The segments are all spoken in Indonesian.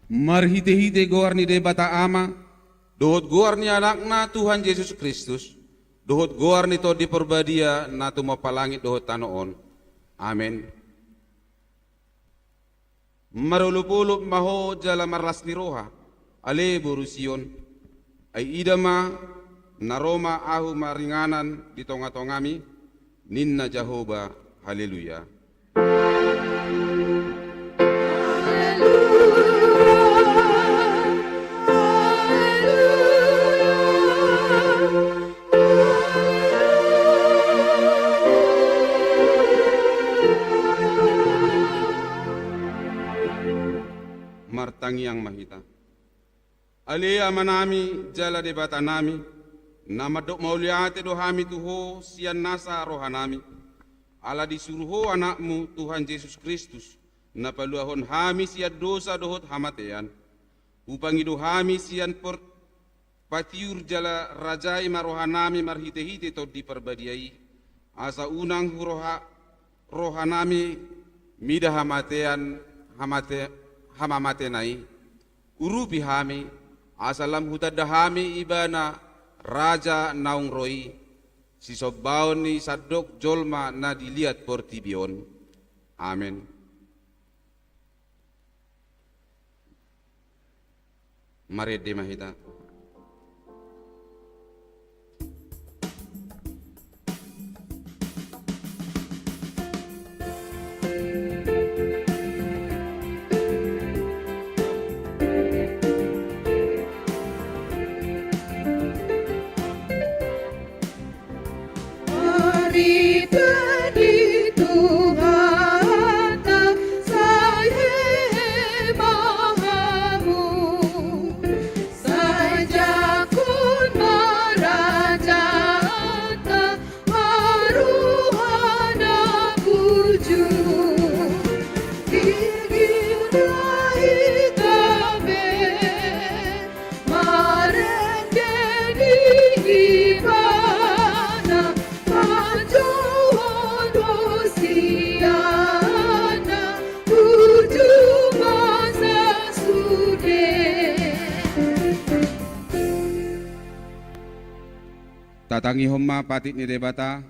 Marhite-hite goar ni debata ama, dohot goar ni anak na Tuhan Yesus Kristus, dohot goar ni to di perbadia na tumapalangit dohot tanoon. Amen. Marulupulup maho jala marlas ni roha, ale borusion, ay idama na Roma ahu maringanan di tonga-tongami, ninna Jehovah, haleluya. Martangi yang mahita. Alia manami jala debata nami, nama dok mauliate dohami tuho sian nasa rohanami. Ala disuruho anakmu Tuhan Yesus Kristus, na paluahon hami sian dosa dohot hamatean. Upangi dohami sian patiur jala rajai marohanami marhite-hite to di perbadiai. Asa unang rohanami mida hamatean hamamatenai urupi hami asalam hutadahami ibana raja naung roi sisobaon ni sadok jolma na dilihat portibion. Amen. Marede mahita. Tatangi homma patik ni debata,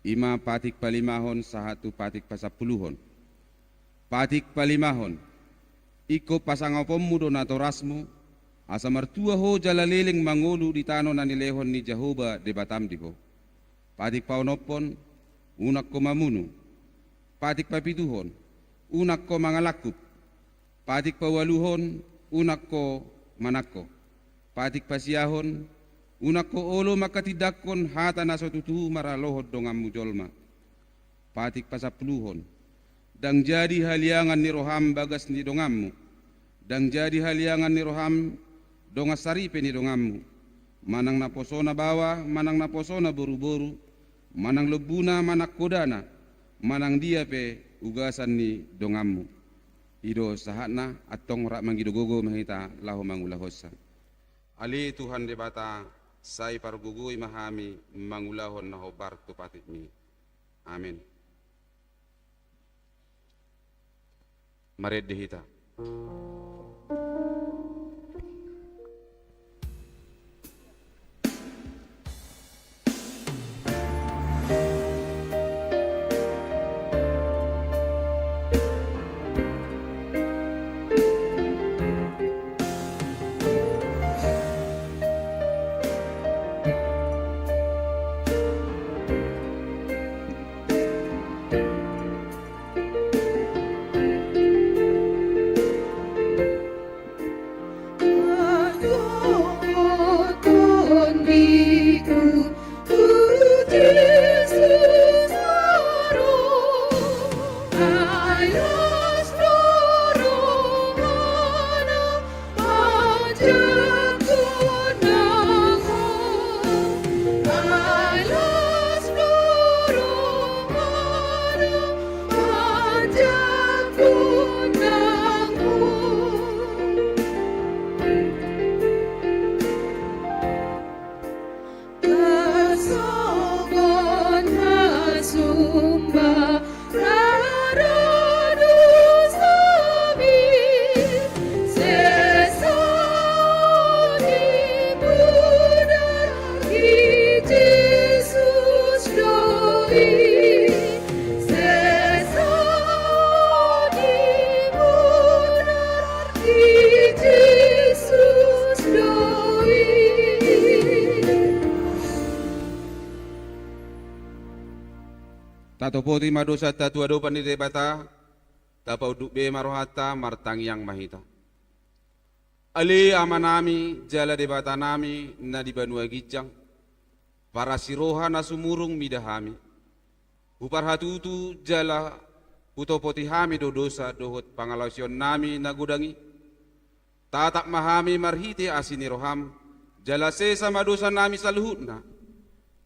ima patik palimahon sahatu patik pasapuluhon. Patik palimahon, iko pasangapom mudo na torasmo, asa martua ho jalaliling mangulu di tano na nilehon ni Jehovah debatam dibo. Patik paunopon, unak ko mamunu. Patik papituhon, unak ko mangalakup. Patik pawaluhon, unak ko manako. Patik pasiyahon, unak ko olo makatidakon hata na sotutu maralohod dongam mujolma. Patik pasapuluhon, dang jadi haliangan ni roham bagas ni dongammu. Dang jadi haliangan ni roham dongas saripe ni dongammu. Manang naposona bawa, manang naposona boru-boru, manang lebuna manak kodana, manang dia pe ugasan ni dongammu. Ido sahatna atong rak manggidogogo mahita laho mangulahosan. Ali Tuhan debata sai pargugui mahami mangulahon na hobar tu patik mi. Amin. Maret dihita. Tato poti madosa tatu adopan di debata, tapau duk be marohata martang yang mahita. Ali amanami jala debata nami na di banua gijang, para siroha na sumurung midahami. Upar hatutu jala putopoti hami do dosa dohot pangalausion nami na gudangi. Tatak mahami marhiti asini roham, jala sesa madosa nami saluhutna.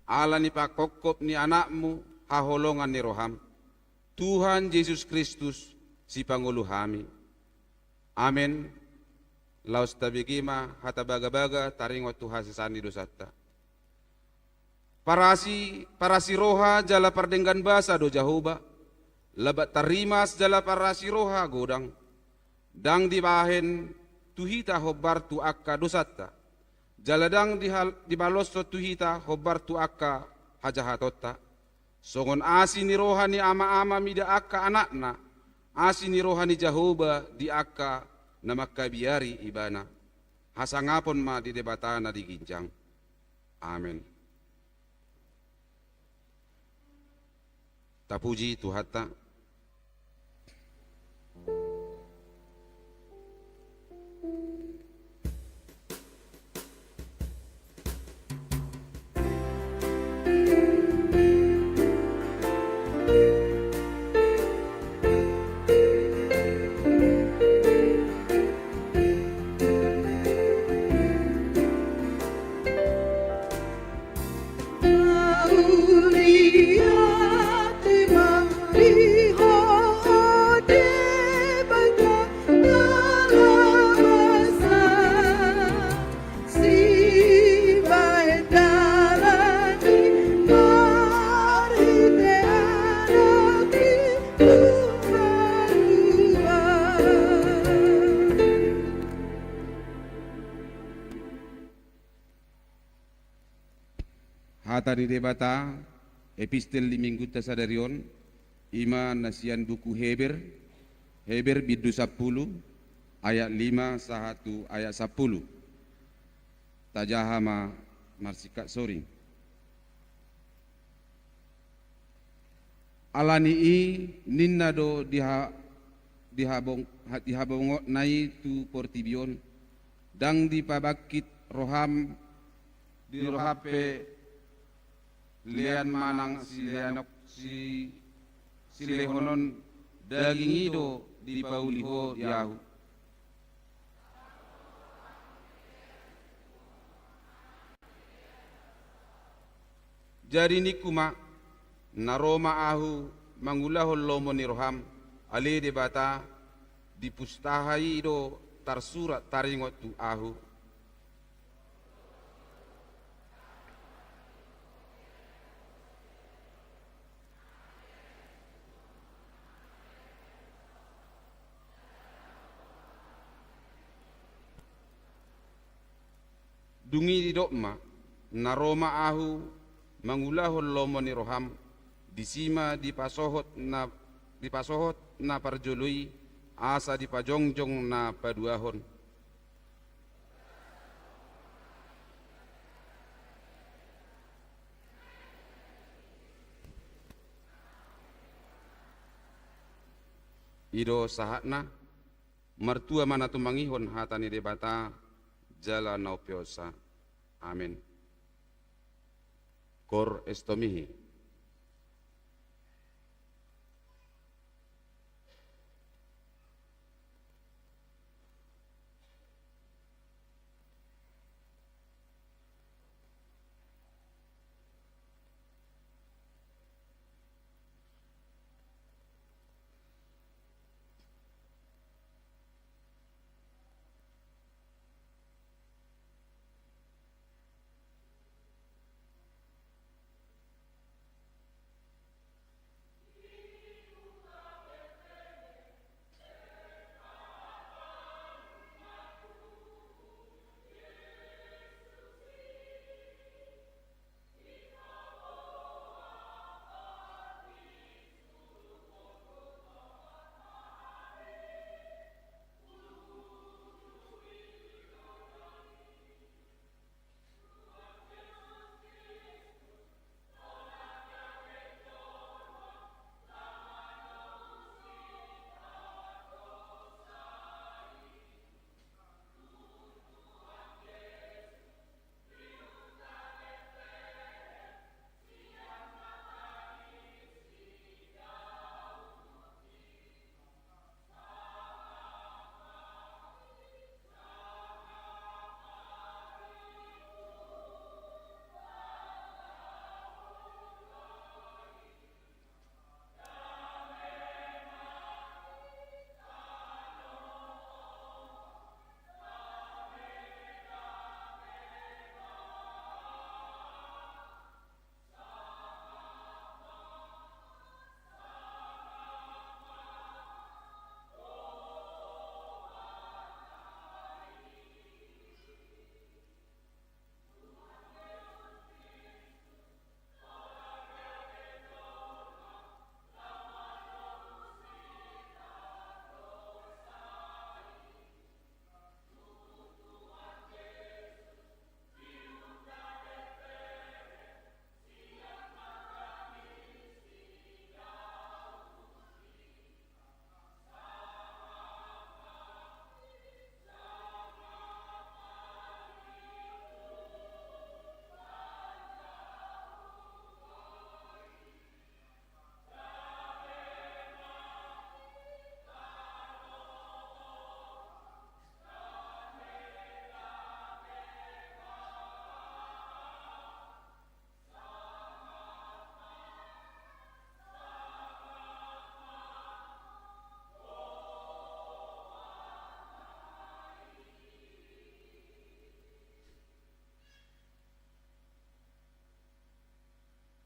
Ala ni pakokop ni anakmu haholongan ni roham. Tuhan Yesus Kristus si Pangulo hami. Amen. Laus tabigima hata baga-baga taringot Tuhan sesani dosata. Parasi roha jala pardenggan basa do jahoba. Lebat tarimas jala parasi roha godang. Dang dibahen tuhita hobar tu akka dosata. Jaladang dibaloso tuhita hobar tu akka hajahatota. Songon asi ni roha ni ama-ama mida akka anakna. Asi ni roha ni jahoba di akka na makabiari ibana. Hasangapon ma di debatana di ginjang. Amen. Tapuji Tuhata. Hata di debata epistel di minggu tasadarion ima nasian buku Heber bidu 10 ayat 5 sahatu ayat 10 tajahama marsikat soring alani i ninna do dihabongot nai tu portibion dang dipabakit roham di rohape lian manang si lianok si lehonon daging ido di pauliho yahu. Jadi nikuma naroma ahu mangulahol lomo ni roham ale debata di pustahai ido tarsurat taringot tu ahu. Dungi di dokma naroma ahu mangulahol lomo ni roham disima dipasohot na parjului asa dipajongjong na paduahon. Ido sahatna mertua mana tumangihon hatani debata jala naupiosa. Amin. Cor estomihi.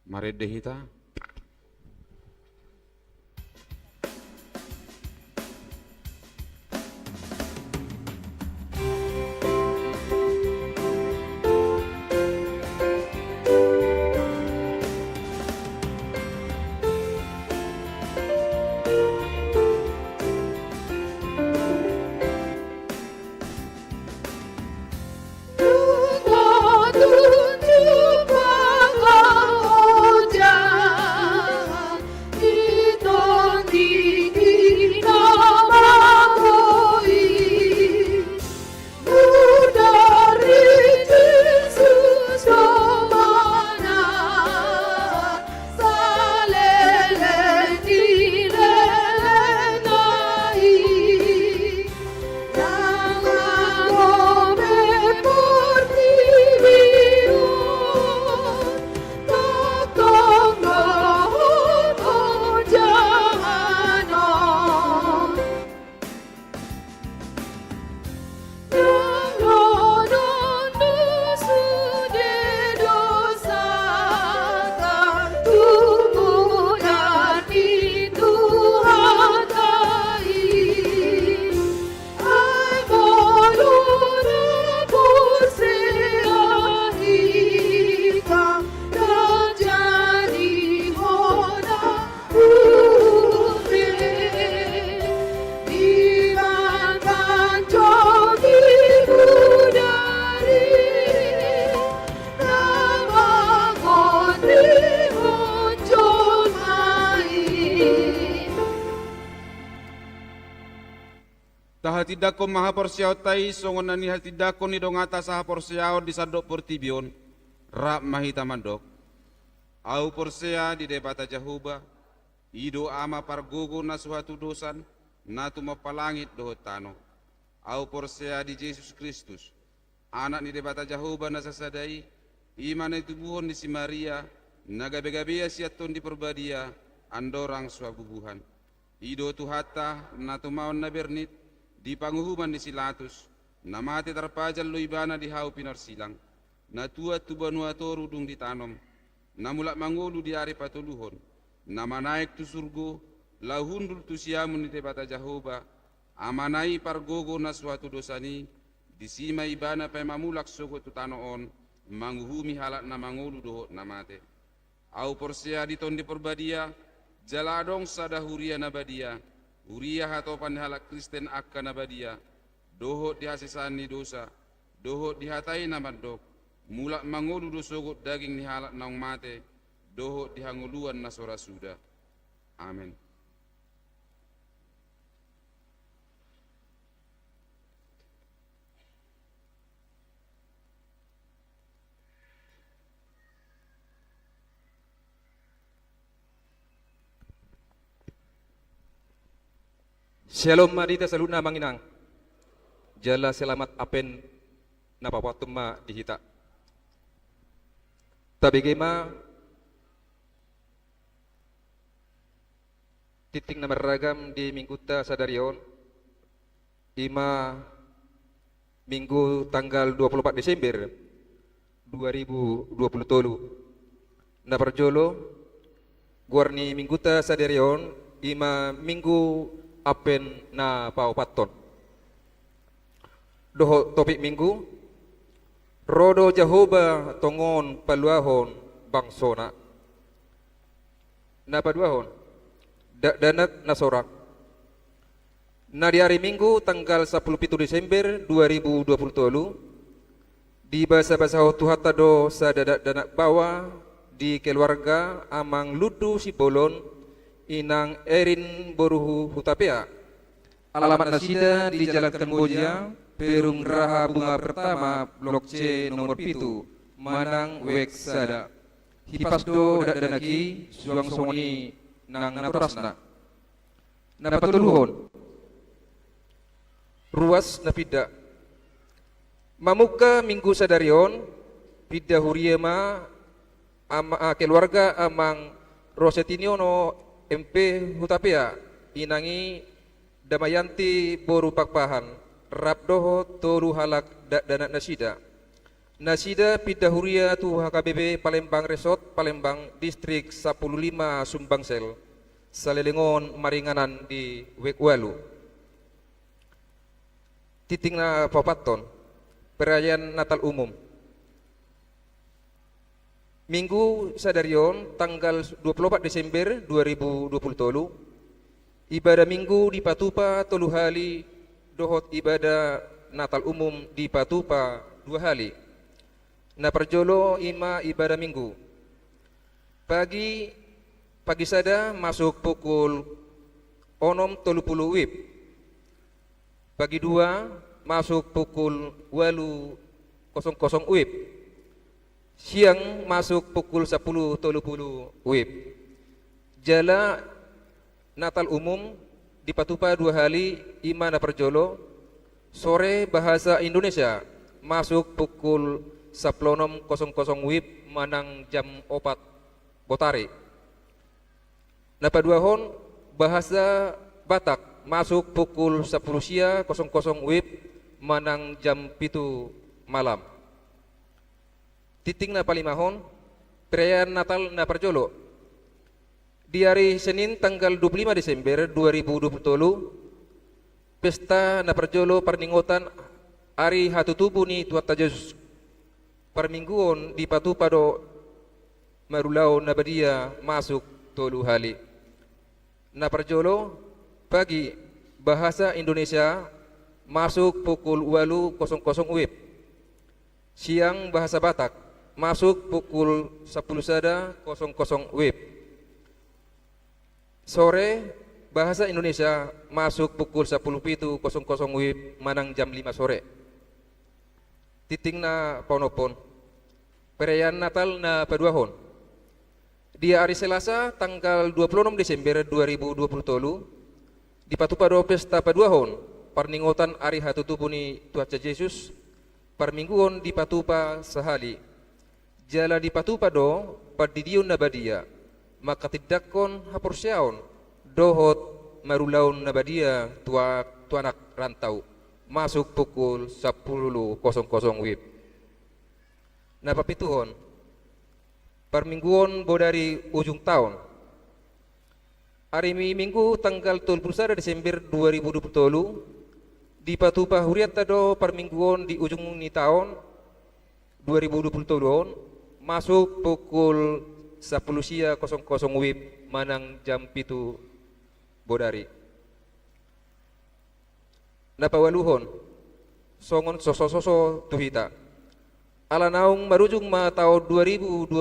Mari dehita. Tahatidak ko mahaporsiyaw tay songon na ni hatidak ko ni dongata sa haporsiyaw di sadok portibion rap mahita mandok au porsia di debata jahuba ido ama pargogo na suatu dosan na tumapalangit dohot tano au porsia di Yesus Kristus anak ni debata jahuba na sasadai iman itu buhon di si Maria nagabe-gabe siaton di perbadia andorang suabubuhan ido tuhata na tumaon na bernit di panguhuman di silatus namate tarpajal lo ibana di hau pinar silang na tua tubanua toru dung ditanom na mulak mangolu di ari patuluhon nama naik tu surgo lahundul tu siamun di tebata jahoba amanai pargogo na suatu dosani di sima ibana pa mamulak sogo tu tanoon manguhumi halak na mangolu doho namate au porsia di ton di perbadia jaladong sadahuria nabadia Uriah atau halak Kristen akka nabadia dohot dihasisani dosa dohot dihatai namadok mulak mangolu dosogot daging ni halak naung mate dohot dihanguluan nasora suda amin. Shalom marita saluna manginang. Jala selamat apen napapatumma dihita. Tabigema titing na maragam di mingguta sadarion ima minggu tanggal 24 Desember 2023 na perjolo guarni mingguta sadarion ima minggu apen na paupaton doho topik minggu rodo jahoba tongon paluahon bangsona na paduahon danak na sorak na di hari minggu tanggal 17 Desember 2023 di bahasa-bahasa tuhata do sa danak bawa di keluarga amang ludu si bolon inang Erin Boruhu Hutapea. Alamat nasida di Jalan Kamboja, Perum Geraha Bunga Pertama, Blok C nomor 7, Manang Weksada. Hipasdo danaki suang songoni nang naturasna. Napatuluhon. Ruas napida. Mamuka minggu sadarion, pida huriema keluarga amang Rosetinio no MP Hutapea inangi Damayanti Boru Pakpahan Rabdoho Toru Halak Danak Nasida Nasida Pidahuria tu HKBP Palembang Resort Palembang Distrik 15 Sumbangsel Salelengon Maringanan di Wekwalu. Titingna Papaton perayaan Natal umum. Minggu sadarion tanggal 24 Desember 2020 ibadah minggu di Patupa 3 hari dohot ibadah Natal umum di Patupa 2 hari. Na perjolo ima ibadah minggu. Pagi sada masuk pukul 6.30 WIB. Pagi 2 masuk pukul 8.00 WIB. Siang masuk pukul 10.30 WIB. Jala Natal umum di Patupa 2 hari ima na perjolo. Sore bahasa Indonesia masuk pukul 10.00 WIB manang jam 4 Botari. Napaduahon bahasa Batak masuk pukul 10.00 WIB manang jam 7 malam. Titing na palimahon perayaan Natal na perjolo. Di hari Senin tanggal 25 Desember 2020 pesta na perjolo perningotan hari hatutubu ni Tuhan Yesus permingguon di Patupado Marulau Nabadia masuk 3 hari. Na perjolo pagi bahasa Indonesia masuk pukul 8.00 WIB. Siang bahasa Batak masuk pukul 10.00 WIB. Sore bahasa Indonesia masuk pukul 10.07.00 WIB manang jam 5 sore. Titing na paunopon perayaan Natal na paduahon. Di hari Selasa tanggal 26 Desember 2020 di Patupado pesta paduahon perningotan hari hatutubu ni Tuhan Yesus permingguon di Patupa sehali. Jala di Patupado padidion nabadia maka tidakkon hapursiaon dohot marulaun nabadia tuanak rantau masuk pukul 10.00 WIB. Napapituhon permingguon bodari ujung tahun. Hari Minggu tanggal 31 Desember 2020 di Patupa Huriata do permingguon di ujung ni tahun 2020 masuk pukul 10.00 WIB manang jam 7 bodari. Napawaluhon songon soso tuhita ala naung marujung ma tahun 2020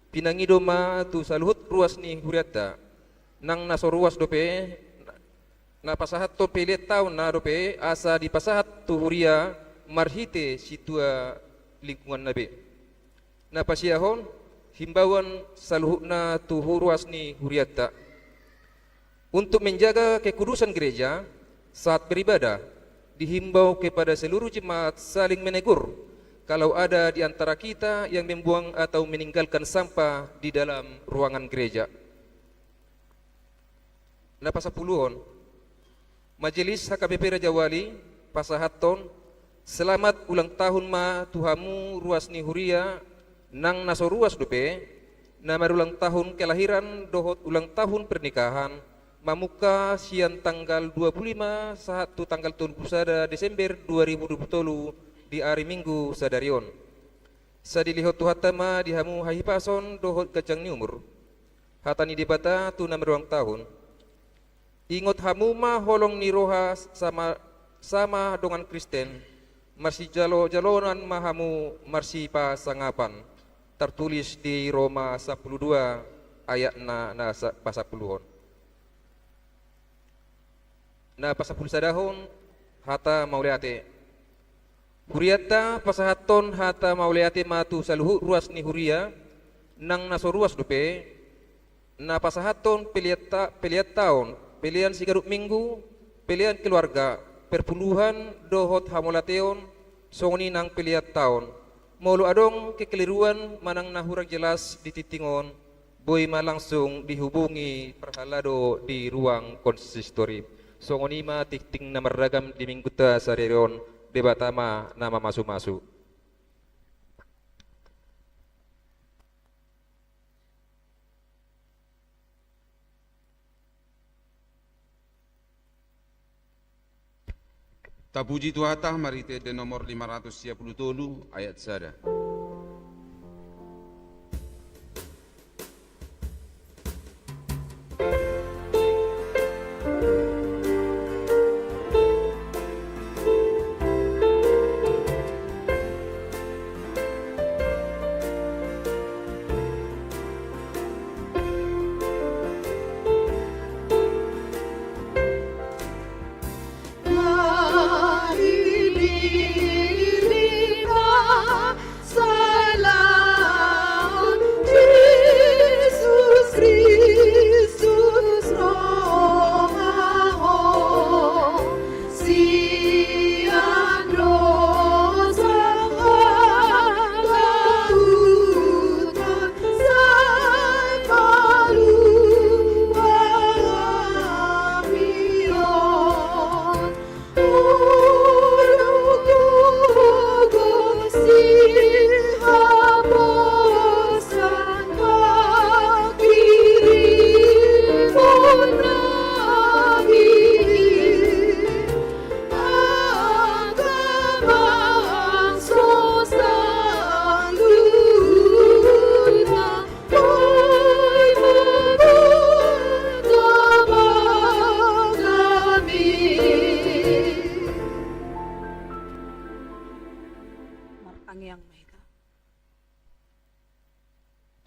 pinangido ma tu saluhut ruas ni huriata nang naso ruas dope na pasahat to pelet tahun na dope asa di pasahat tu huria marhite situa lingkungan nabe. Na pasiahon himbauan saluhut na tu ruas ni huriata untuk menjaga kekudusan gereja saat beribadah dihimbau kepada seluruh jemaat saling menegur kalau ada di antara kita yang membuang atau meninggalkan sampah di dalam ruangan gereja. Na pasapuluhon Majelis HKBP Raja Wali pasahaton selamat ulang tahun ma tuhamu ruas ni huria nang naso ruas dope na marulang tahun kelahiran dohot ulang tahun pernikahan mamuka sian tanggal 25 saat tu tanggal 31 Desember 2020 di hari Minggu sadarion. Sadilihot tu hatama dihamu hahipason dohot kacang ni umur. Hatani debata tu nameruang tahun. Ingot hamu ma holong ni roha sama dengan Kristen. Marsi jalonan mahamu marsi pa sangapan. Tertulis di Roma 12 ayat na pasapuluhon. Na pasapul sadahon hata mauleate. Huriata pasahaton hata mauleate matu saluhu ruas ni huria nang naso ruas dope na pasahaton pilihat tahun pilihan sigarup minggu pilihan keluarga perpuluhan dohot hamolateon songoni nang pilihat tahun mulu adong kekeliruan manang nahurang jelas dititingon boy langsung dihubungi perhalado di ruang konsistori songoni ma tikting na maragam di mingguta sariron debatama nama masu-masu. Tapuji Tuhata marite de nomor 537 ayat sada.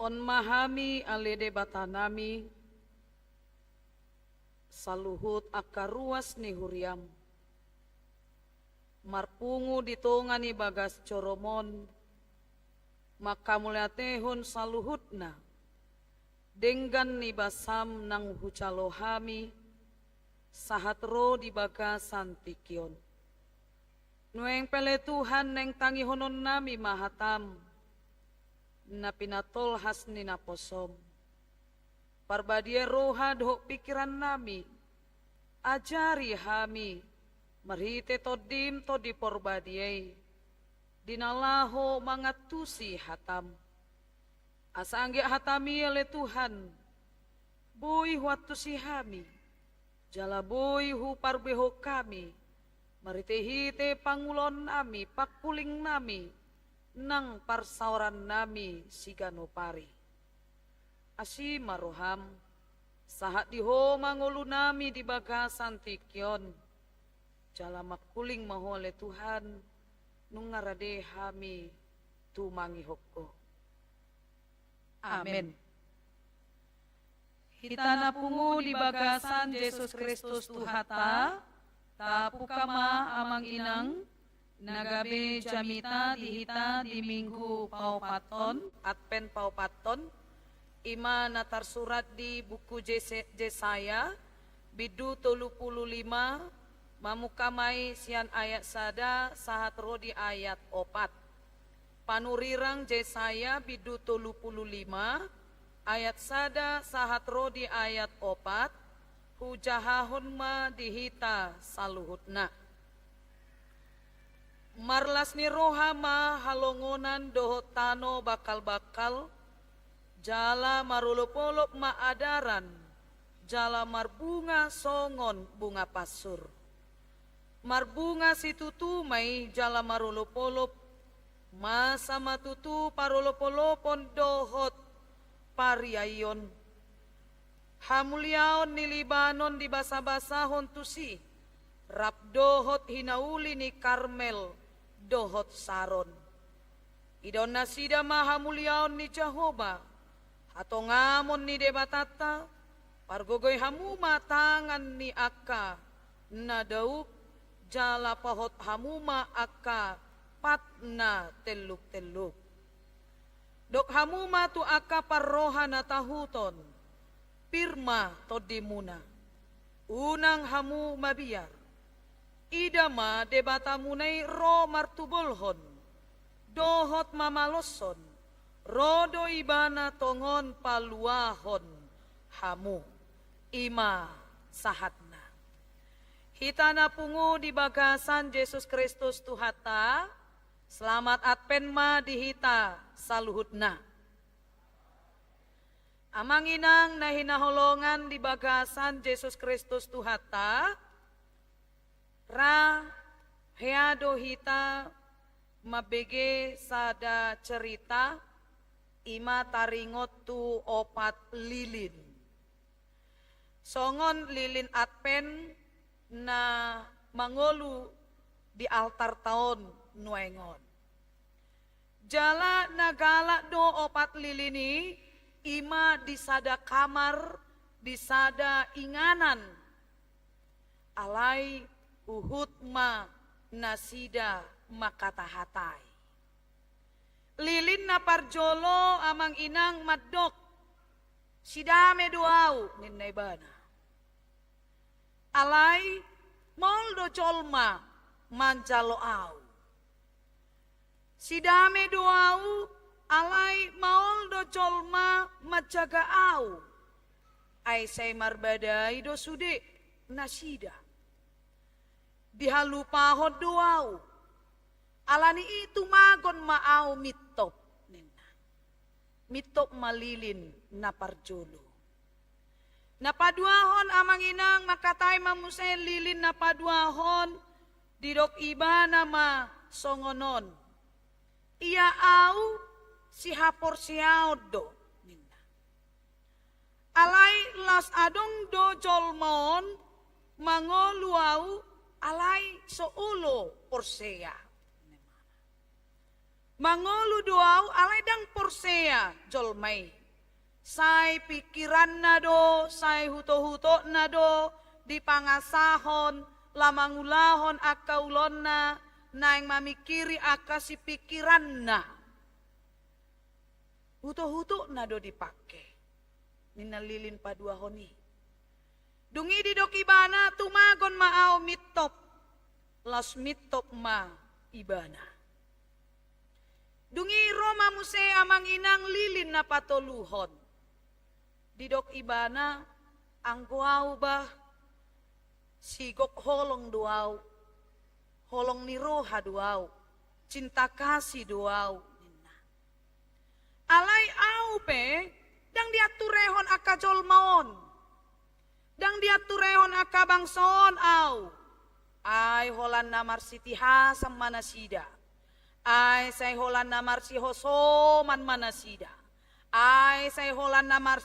On mahami alede batanami saluhut akaruas ni huriam marpungu ditongani bagas coromon makamulatehon saluhutna denggan ni basam nang hucalohami sahatro di bagas santikion nueng pele Tuhan neng tangihonon nami mahatam na pinatol has ni naposom. Parbadie roha doh pikiran nami, ajari hami, marhite todim to di porbadie, dinalaho mangatusi hatam. Asangge hatami oleh Tuhan, boy waktu si hami, jala boy hu parbeho kami, marite hite pangulon nami, pakuling nami, nang parsauran nami siganopari. Asi maroham, sahat diho mangulu nami di bagasan tikyon. Jala makuling mahole Tuhan, nungarade hami tumangi hokko. Amen. Hitana pungu di bagasan Yesus Kristus Tuhata, tapukama amang inang, nagabe jamita dihita di minggu paupaton, Advent paupaton, ima natar surat di buku Jesaya, bidu 35, mamukamai sian ayat sada, sahat rodi ayat 4. Panurirang Jesaya bidu 35, ayat sada, sahat rodi ayat 4, hujahahun ma dihita saluhutna. Marlas ni rohama halongonan dohotano bakal-bakal, jala marulopolop maadaran, jala marbunga songon bunga pasur. Marbunga situtumay jala marulopolop, masa matutu parulopolopon dohot pariayon. Hamulyaon ni Libanon di basa-basahon tusi, rapdohot hinauli ni Karmel, dohot Saron. Idon nasida mahamulyaon ni Jehovah, hatongamon ni debatata, pargogoy hamuma tangan ni Akka, na dauk jala pahot hamuma Akka, patna teluk-teluk. Dok hamuma tu Akka parroha na tahuton, pirma todimuna, unang hamu mabiyar, idama debatamunay ro martubulhon, dohot mamaloson, rodo ibana tongon paluahon, hamu, ima sahatna. Hitana pungu di bagasan Yesus Kristus Tuhata, selamat Advent ma dihita saluhutna. Amang inang na hinaholongan di bagasan Yesus Kristus Tuhata, ra Heado hita mabege sada cerita ima taringot tu opat lilin. Songon lilin adpen na mangolu di altar tahun nuengon. Jala nagala do opat lilini ima di sada kamar, di sada inganan. Alai uhut ma nasida makatahatai. Lilin na parjolo amang inang madok. Sidame duau ninay bana. Alai moldo colma mancaloau. Sidame duau alai maoldo colma macagaau. Ay say marbadai do sude nasida. Dihalupahod duau. Alani itu magon maau mitop. Mitop malilin na parjolo. Napaduahon amang inang makatay mamusay lilin napaduahon didok iba nama songonon. Ia au si hapor siaod do. Alai las adong do jolmon mangoluau alai soulo porsea. Mangolu doau alai dang porsea jolmai. Say pikiran na do, say huto-huto na do, di pangasahon, lamangulahon akaulon na, naing mamikiri aka si pikiran na. Huto-huto na do dipake. Ninalilin paduahon ni. Dungi di dokibana tumagon maaw mitop. Las mitop ma ibana. Dungi Roma muse amang inang lilin na patoluhon. Didok ibana ang guaw ba sigok holong duaw. Holong ni roha duaw. Cinta kasih duaw. Alay au pe dang diaturehon aka jolmaon. Dang diaturehon aka bangson au. Ay holan namar siti hasam manasida. Ay say holan namar si hosoman manasida. Ay say holan namar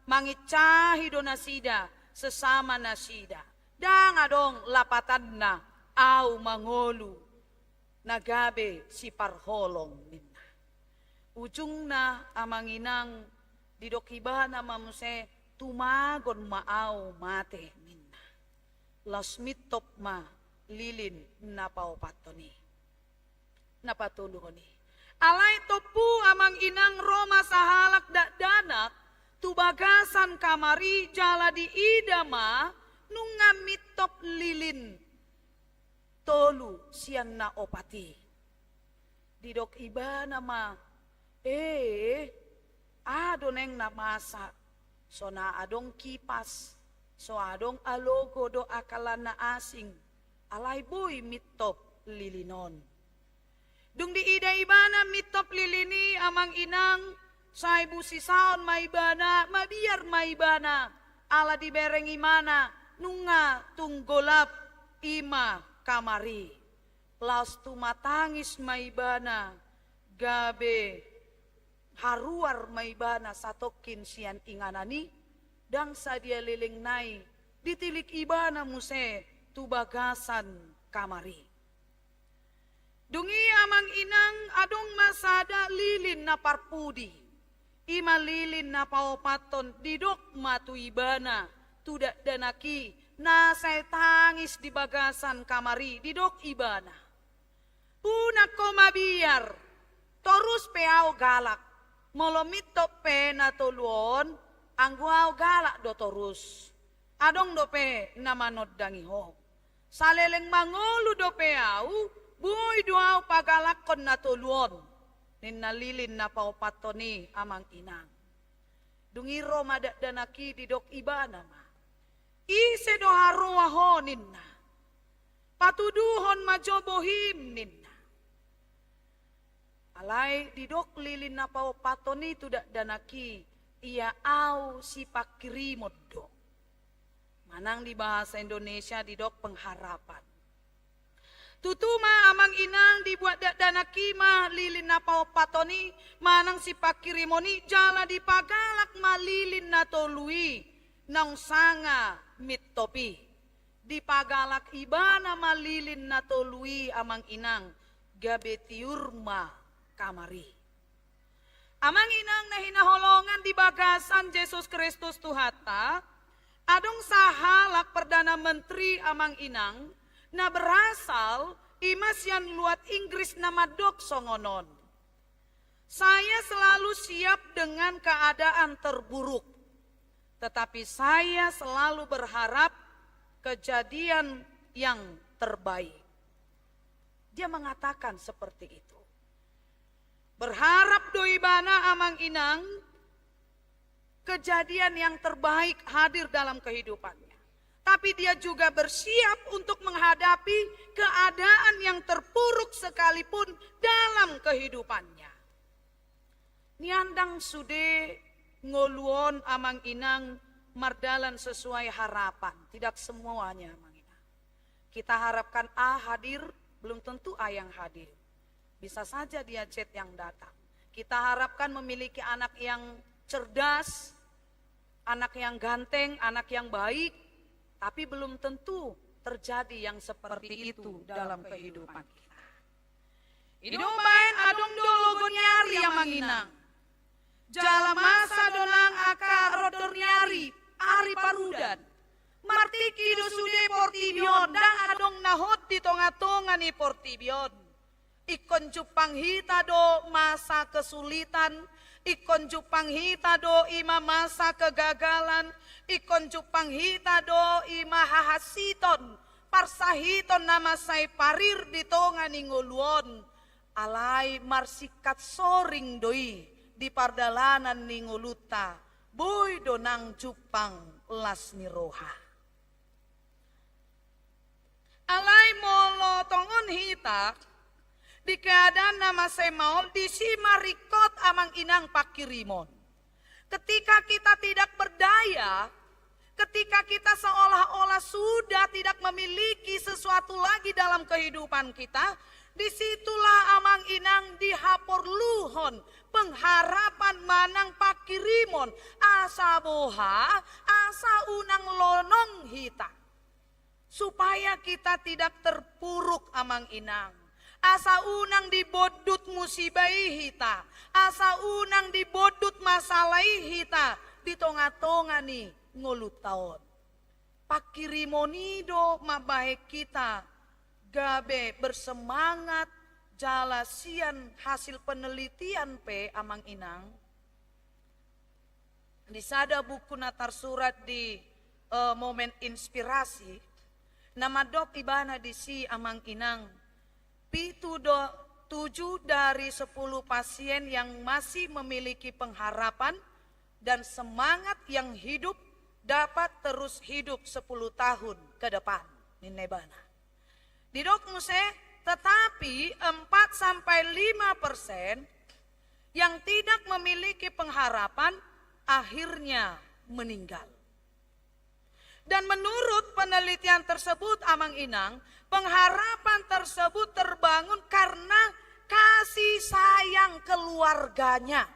mangicahi do nasida sesama nasida. Dang adong lapatan na au mangolu. Nagabe si parholong minna. Ujung na amanginang didokiba na mamuse tumagon maaw mate minna. Las mitop ma lilin napaupato ni. Napatuluho ni. Alay topu amang inang Roma sahalak danak tubagasan kamari jala di idama nunga mitop lilin tolu sian na opati. Didok iba nama adoneng namasa so na adong kipas so adong alogo do akalan na asing alay boy mitop lilinon. Dung di ida ibana mitop lilini amang inang say busisaon maibana mabiar maibana ala dibereng imana nunga tunggolap ima kamari las tumatangis maibana gabe haruar maibana satokin sian inganani dang sadia liling nai ditilik ibana muse tubagasan kamari. Dungi amang inang adong masada lilin na parpudi. Ima lilin na paopaton didok matu ibana. Tudak danaki na say tangis di bagasan kamari didok ibana. Punak ko mabiar. Torus peaw galak. Molomito pe na tuluon. Ang guaw galak do torus. Adong do pe na manod dangiho. Saleleng mangolu do peaw. Buoy duaw pagalakon na tuluon. Ninalilin na paupato ni amang inang. Dungiro madadanaki didok iba nama. Ise do haruahonin na. Patuduhon majobohim ninna. Alay didok lilin na paupato ni tudak danaki. Ia au si pakirimod do. Manang di bahasa Indonesia didok pengharapan. Tutuma amang inang dibuat dana kima lilin na patoni manang si pakirimoni jala di pagalak malilin na tolui nang sanga mittopi. Di pagalak iba na malilin na tolui amang inang gabetiurma kamari. Amang inang na hinaholongan di bagasan Yesus Kristus Tuhata, adong sahalak Perdana Menteri amang inang, na berasal imasyan luat Inggris nama dok songonon. Saya selalu siap dengan keadaan terburuk, tetapi saya selalu berharap kejadian yang terbaik. Dia mengatakan seperti itu. Berharap doibana amang inang, kejadian yang terbaik hadir dalam kehidupannya. Tapi dia juga bersiap untuk menghadapi keadaan yang terpuruk sekalipun dalam kehidupannya. Niandang sude ngoluon amang inang mardalan sesuai harapan. Tidak semuanya amang inang. Kita harapkan A hadir, belum tentu A yang hadir. Bisa saja dia Z yang datang. Kita harapkan memiliki anak yang cerdas, anak yang ganteng, anak yang baik. Tapi belum tentu terjadi yang seperti itu dalam kehidupan kita. Idomain adong dologo nyari yang manginang. Jala masa donang aka rodor nyari ari parudan. Martiki do sude portibion dang adong nahot di tonga-tonga ni portibion. Ikon jupang hita do masa kesulitan, ikon jupang hita do ima masa kegagalan, ikon jupang hita do ima hahasiton, parsahiton nama say parir di tonga ningoluon, alay marsikat soring doi di pardalanan ningoluta, boy donang jupang las niroha. Alay molo tongon hita, di keadaan nama say maol di si marikot amang inang pakirimon. Ketika kita tidak berdaya, ketika kita seolah-olah sudah tidak memiliki sesuatu lagi dalam kehidupan kita, disitulah amang inang dihapor luhon pengharapan manang pakirimon asa boha, asa unang lonong hita. Supaya kita tidak terpuruk amang inang. Asa unang dibodut musibai hita, asa unang dibodut masalah hita, di tonga-tonga nih ngulut tahun. Pakirimonido mabahe kita, gabe bersemangat, jalasian hasil penelitian pe amang inang. Di sada buku natar surat di momen inspirasi, nama dok ibana di si amang inang. 7 dari 10 pasien yang masih memiliki pengharapan dan semangat yang hidup dapat terus hidup 10 tahun ke depan. Ninebana. Di dok muse, tetapi 4-5% yang tidak memiliki pengharapan akhirnya meninggal. Dan menurut penelitian tersebut amang inang, pengharapan tersebut terbangun karena kasih sayang keluarganya.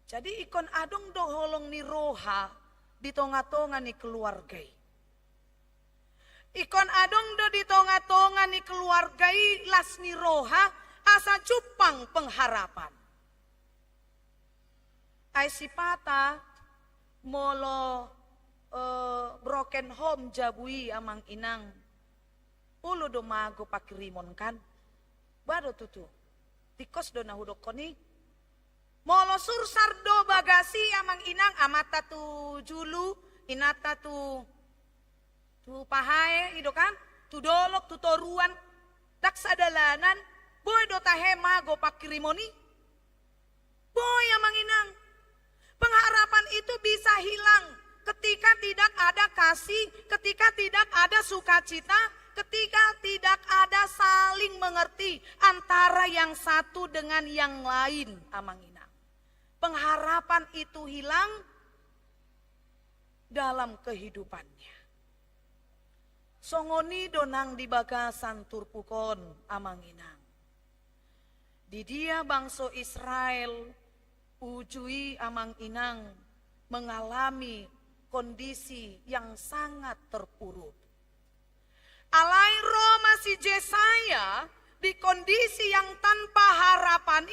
Jadi ikon adong do holong ni roha di tonga-tonga ni keluargai. Ikon adong do di tonga-tonga ni keluargai las ni roha asa cupang pengharapan. Ai sipata molo broken home jabui amang inang. Ulo do mago pakirimon kan. Bado tutu. Tikos do nahudok koni. Molo sursar do bagasi amang inang amata tu julu, inata tu pahae ido kan. Tu dolok tu toruan. Dak sadalanan. Boy do tahe mago pakirimoni. Boy amang inang. Pengharapan itu bisa hilang ketika tidak ada kasih, ketika tidak ada sukacita, ketika tidak ada saling mengerti antara yang satu dengan yang lain amang inang. Pengharapan itu hilang dalam kehidupannya. Songoni donang di bagasan turpukon amang inang. Di dia bangsa Israel ujui amang inang mengalami kondisi yang sangat terpuruk. Alai Roma si Jesaya di kondisi yang tanpa harapan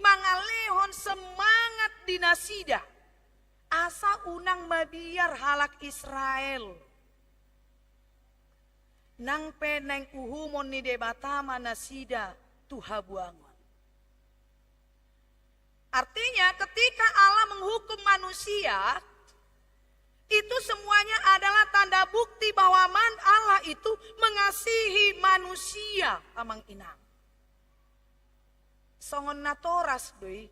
mangalehon semangat dinasida. Asa unang mabiar halak Israel. Nang peneng uhumon ni debata manasida tuha buangon. Artinya ketika Allah menghukum manusia, itu semuanya adalah tanda bukti bahwa Allah itu mengasihi manusia amang inang. Songon natoras doi,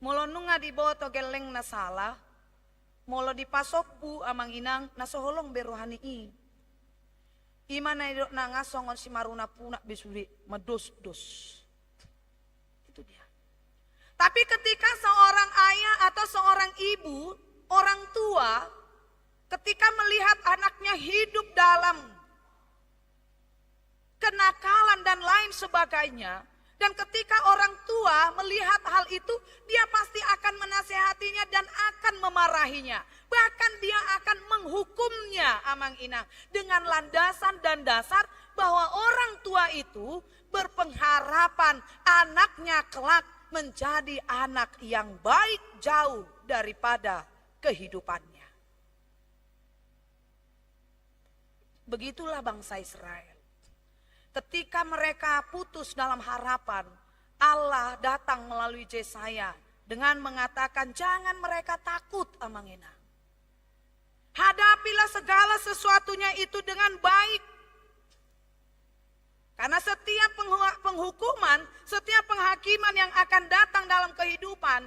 molo nunga diboto geleng na salah, molo dipasokbu amang inang nasoholong berohani i. Imana idok na ngasongon si maruna punak besuri medos-dos. Itu dia. Tapi ketika seorang ayah atau seorang ibu, orang tua, ketika melihat anaknya hidup dalam kenakalan dan lain sebagainya, dan ketika orang tua melihat hal itu, dia pasti akan menasehatinya dan akan memarahinya. Bahkan dia akan menghukumnya amang inang dengan landasan dan dasar bahwa orang tua itu berpengharapan anaknya kelak menjadi anak yang baik jauh daripada kehidupannya. Begitulah bangsa Israel. Ketika mereka putus dalam harapan, Allah datang melalui Jesaya dengan mengatakan jangan mereka takut amang inang. Hadapilah segala sesuatunya itu dengan baik. Karena setiap penghukuman, setiap penghakiman yang akan datang dalam kehidupan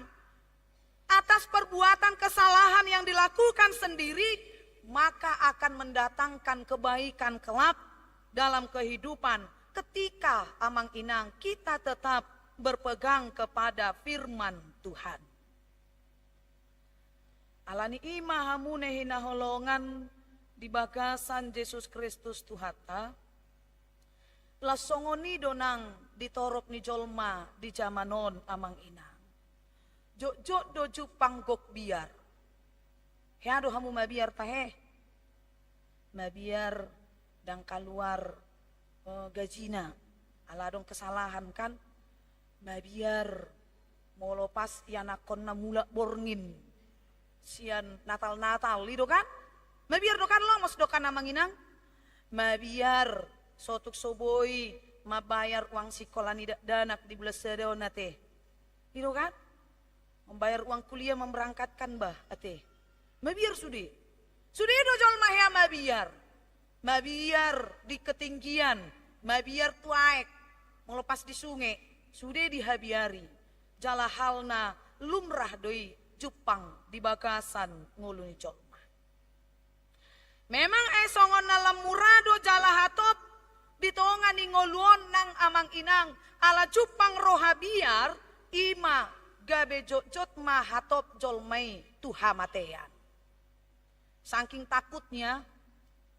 atas perbuatan kesalahan yang dilakukan sendiri, maka akan mendatangkan kebaikan kelak dalam kehidupan ketika amang inang kita tetap berpegang kepada firman Tuhan. Alani ima hamune hinaholongan di bagasan Yesus Kristus Tuhata. Lasongoni donang ditorop ni jolma di jamanon amang inang. Jok doju panggok biar. Heado hamu mabiar tahe. Mabiar dan keluar gajina. Aladong kesalahan kan. Mabiar mau lepas yanakon na mula borngin. Sian Natal lido kan? Mabiar dokan lo mas dokan amang inang. Mabiar sotuk soboi mabayar uang sekolah ni danak di bulan sedeo nate. Lido kan? Membayar uang kuliah memberangkatkan bah ate. Mabiar sudi. Sudi dojol mahya mabiar. Mabiar di ketinggian. Mabiar tuaek. Melepas di sungai. Sudi dihabiari. Jala halna lumrah doi Jepang di bagasan nguluni jolma. Memang songon nalam murado jala hatop ditongan ni ngoluon nang amang inang ala Jepang rohabiar ima gabe jot ma hatop jolmai tuha matean. Saking takutnya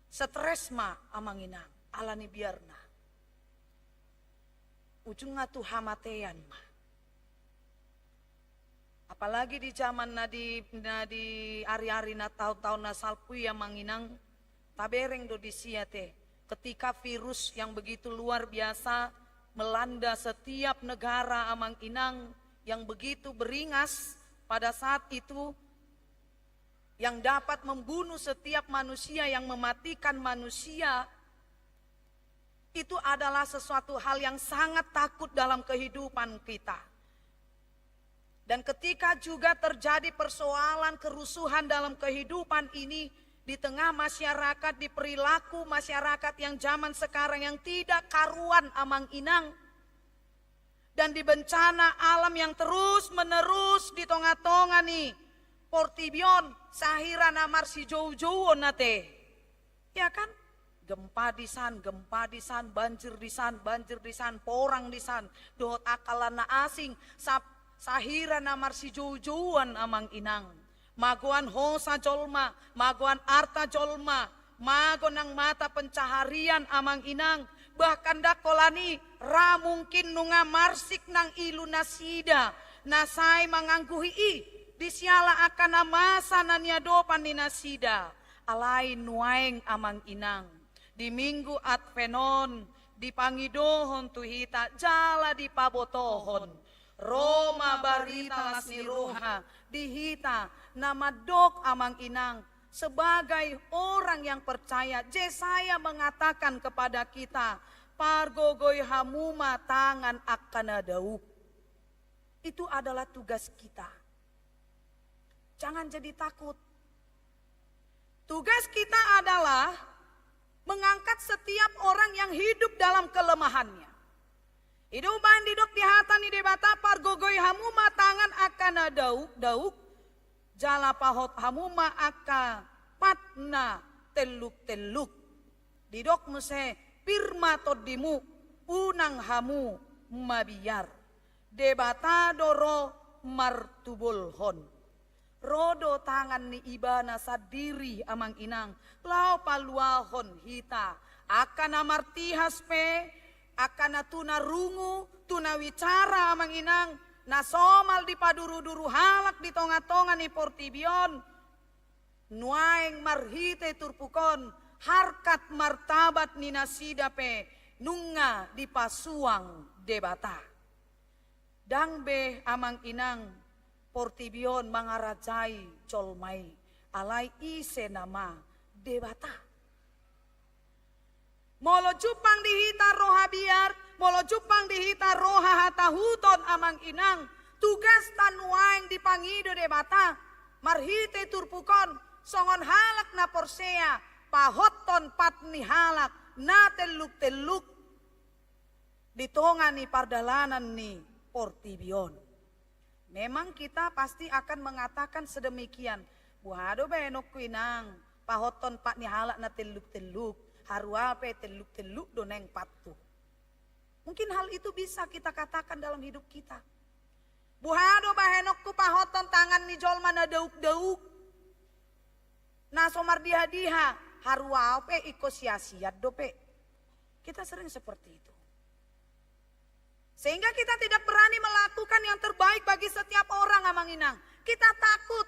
stres ma amang inang ala ni biarna. Ujungnya tuha matean ma. Apalagi di zaman nadi ari-ari na tahun-tahun na salpui yang manginang tabereng do disiate ketika virus yang begitu luar biasa melanda setiap negara amang inang yang begitu beringas pada saat itu yang dapat membunuh setiap manusia, yang mematikan manusia, itu adalah sesuatu hal yang sangat takut dalam kehidupan kita. Dan ketika juga terjadi persoalan kerusuhan dalam kehidupan ini di tengah masyarakat, di perilaku masyarakat yang zaman sekarang yang tidak karuan amang inang, dan di bencana alam yang terus menerus di tonga-tonga nih, portibion sahira namar si jauh-jauh nate, ya kan? Gempa di san, banjir di san, porang di san, dohot akalana asing, sahira namar si jauh-jauhan amang inang. Maguan hosa jolma, maguan arta jolma, mago ng mata pencaharian amang inang, bahkan dakolani ra mungkin nunga marsik ng ilu nasida, nasay mangangguhi disiala akan masa nanyadopan ni nasida, alay nuaeng amang inang. Di minggu Advenon, di pangidohon tuhita, jala di pabotohon. Roma barita las niruha, dihita na madok amang inang. Sebagai orang yang percaya, Yesaya mengatakan kepada kita, pargogoy hamuma tangan akan dauk. Itu adalah tugas kita. Jangan jadi takut. Tugas kita adalah mengangkat setiap orang yang hidup dalam kelemahannya. Hidupan didok di hata ni debata pargogoy hamuma tangan akan dauk. Jala pahot hamuma aka patna teluk. Didok muse pirma todimu unang hamu mabiyar. Debata doro martubulhon. Rodo tangan ni ibana sadiri amang inang. Lau paluahon hita. Akan amartihas pe. Akan tuna rungu. Tuna wicara amang inang. Nasomal di paduru-duru halak di tonga-tonga ni portibion. Nuaeng marhite turpukon. Harkat martabat ni nasida pe. Nunga di pasuang debata. Dangbe amang inang. Portibion mangarajai colmai. Alai ise nama debata. Molo cupang dihita roha biar, molo cupang dihita roha hata huton amang inang. Tugas tanuaeng dipangido debata. Marhite turpukon, songon halak na porsea. Pahoton patni halak, na teluk-teluk. Ditongan ni pardalanan ni portibion. Memang kita pasti akan mengatakan sedemikian. Buhado benok kuinang, pahoton patni halak na teluk-teluk. Haruape teluk-teluk doneng patu. Mungkin hal itu bisa kita katakan dalam hidup kita. Buhado bahenokku pahoton tangan ni jolma na dauk-dauk. Nasomar diha-diha. Haruape iko sia-siat dope. Kita sering seperti itu. Sehingga kita tidak berani melakukan yang terbaik bagi setiap orang amang inang. Kita takut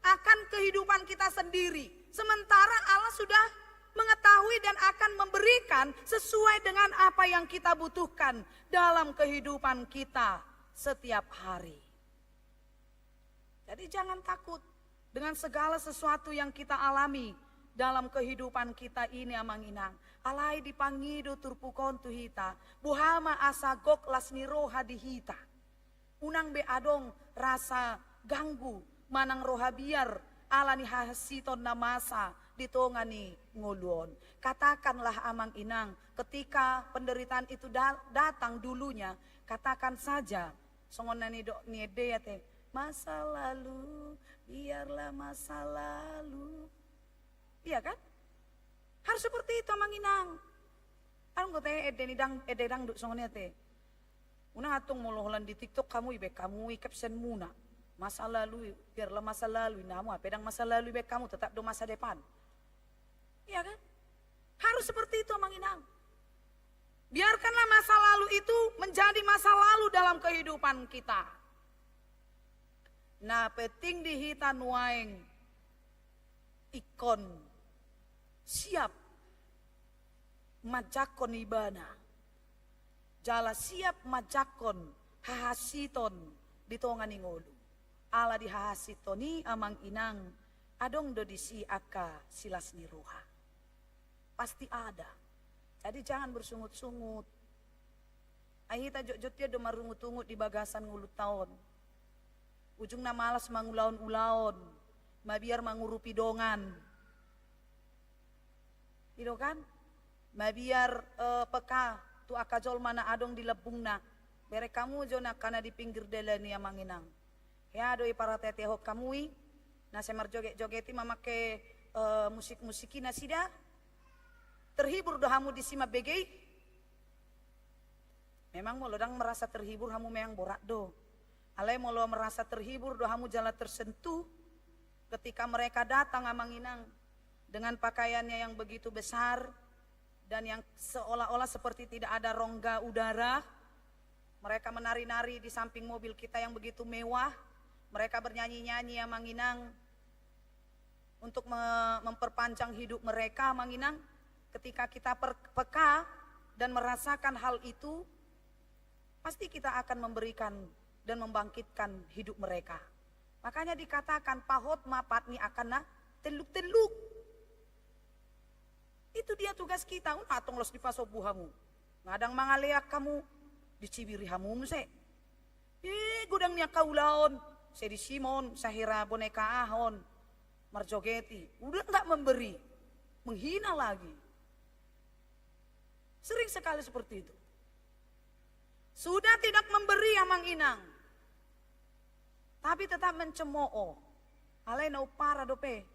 akan kehidupan kita sendiri. Sementara Allah sudah mengetahui dan akan memberikan sesuai dengan apa yang kita butuhkan dalam kehidupan kita setiap hari. Jadi jangan takut dengan segala sesuatu yang kita alami dalam kehidupan kita ini amang inang. Alai dipangido turpukon tuhita, buhama asagok lasniroha dihita. Unang be adong rasa ganggu, manang roha biar alani hasiton namasa ditongani nguluon. Katakanlah amang inang, ketika penderitaan itu datang dulunya, katakan saja, songon nani dok niede ya teh, masa lalu, biarlah masa lalu. Iya kan? Harus seperti itu amang inang. Arung ko teh ededang duk songonnya teh. Unang atung moloholan di TikTok kamu ibe kamu caption muna. Masa lalu, biarlah masa lalu namu, pedang masa lalu ibe kamu tetap do masa depan. Iya kan? Harus seperti itu amang inang. Biarkanlah masa lalu itu menjadi masa lalu dalam kehidupan kita. Nah peting dihita nuaeng ikon siap majakon ibana. Jala siap majakon hahasiton ditongani ngolu. Ala di hahasitoni amang inang adong do disi aka silas niruha. Pasti ada. Jadi jangan bersungut-sungut. Ahita jot-jotnya do marungut-ungut di bagasan ngulut tahun. Ujungna malas mangulaon-ulaon. Mabiar mangurupi dongan. Itu kan? Mabiar peka tu akajol mana adong di lebungna. Bere kamu jona kana di pinggir delani amang inang. Ya doi para tetehok kamui. Na semar joget-jogeti mamake musik-musiki nasida. Terhibur doh hamu di sima begei. Memang molo dang merasa terhibur hamu meang borak do. Alai molo merasa terhibur doh hamu jala tersentuh ketika mereka datang amang inang. dengan pakaiannya yang begitu besar dan yang seolah-olah seperti tidak ada rongga udara. Mereka menari-nari di samping mobil kita yang begitu mewah. Mereka bernyanyi-nyanyi ya Manginang untuk memperpanjang hidup mereka Manginang. Ketika kita peka dan merasakan hal itu, pasti kita akan memberikan dan membangkitkan hidup mereka. Makanya dikatakan pahot mapatni akan teluk-teluk. Itu dia tugas kita. Atong los di pasobuhamu. Ngadang mangaleak kamu dicibiri hamum se. Gudangnya kaulaon. Se di Simon, sahira boneka ahon. Marjogeti. Udah enggak memberi. Menghina lagi. Sering sekali seperti itu. Sudah tidak memberi amang inang. Tapi tetap mencemooh. Alay na upara dope.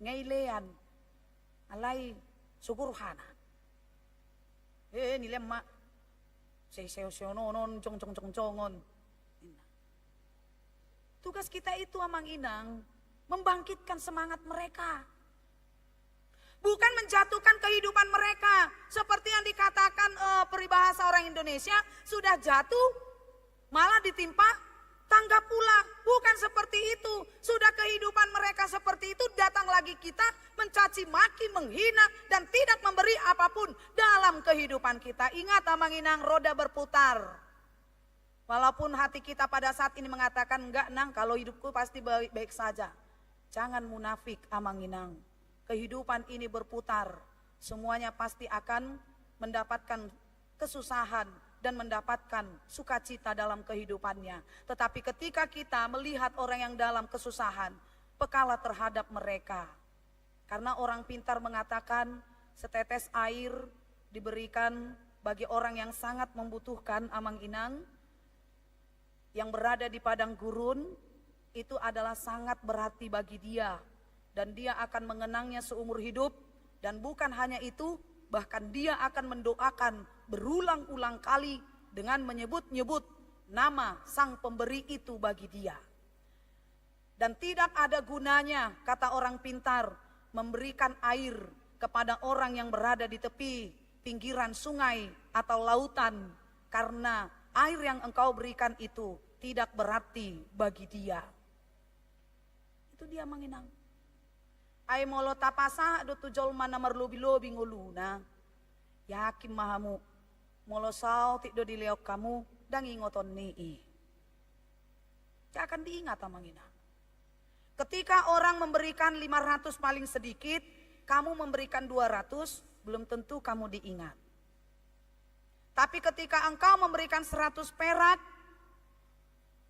Ngailean. Alay suguruhana. Nilem mak. Seo nonon cong-cong-cong-congon. Tugas kita itu amang inang membangkitkan semangat mereka. Bukan menjatuhkan kehidupan mereka. Seperti yang dikatakan peribahasa orang Indonesia, sudah jatuh malah ditimpa tangga pula. Bukan seperti itu. Sudah kehidupan mereka seperti itu, datang lagi kita mencaci maki, menghina dan tidak memberi apapun dalam kehidupan kita. Ingat amang inang, roda berputar. Walaupun hati kita pada saat ini mengatakan enggak nang, kalau hidupku pasti baik-baik saja. Jangan munafik amang inang. Kehidupan ini berputar. Semuanya pasti akan mendapatkan kesusahan dan mendapatkan sukacita dalam kehidupannya. Tetapi ketika kita melihat orang yang dalam kesusahan, pekalah terhadap mereka. Karena orang pintar mengatakan setetes air diberikan bagi orang yang sangat membutuhkan amang inang. Yang berada di padang gurun itu adalah sangat berarti bagi dia. Dan dia akan mengenangnya seumur hidup. Dan bukan hanya itu, bahkan dia akan mendoakan berulang-ulang kali dengan menyebut-nyebut nama sang pemberi itu bagi dia. Dan tidak ada gunanya, kata orang pintar, memberikan air kepada orang yang berada di tepi pinggiran sungai atau lautan, karena air yang engkau berikan itu tidak berarti bagi dia. Itu dia manginang. Ay molo tapasa do tujol mana marlobi-lobi nguluna. Yakin mahamu molo sao ti do dileok kamu dang ingoton nii. Tidak akan diingat manginang. Ketika orang memberikan 500 paling sedikit, kamu memberikan 200, belum tentu kamu diingat. Tapi ketika engkau memberikan 100 perak,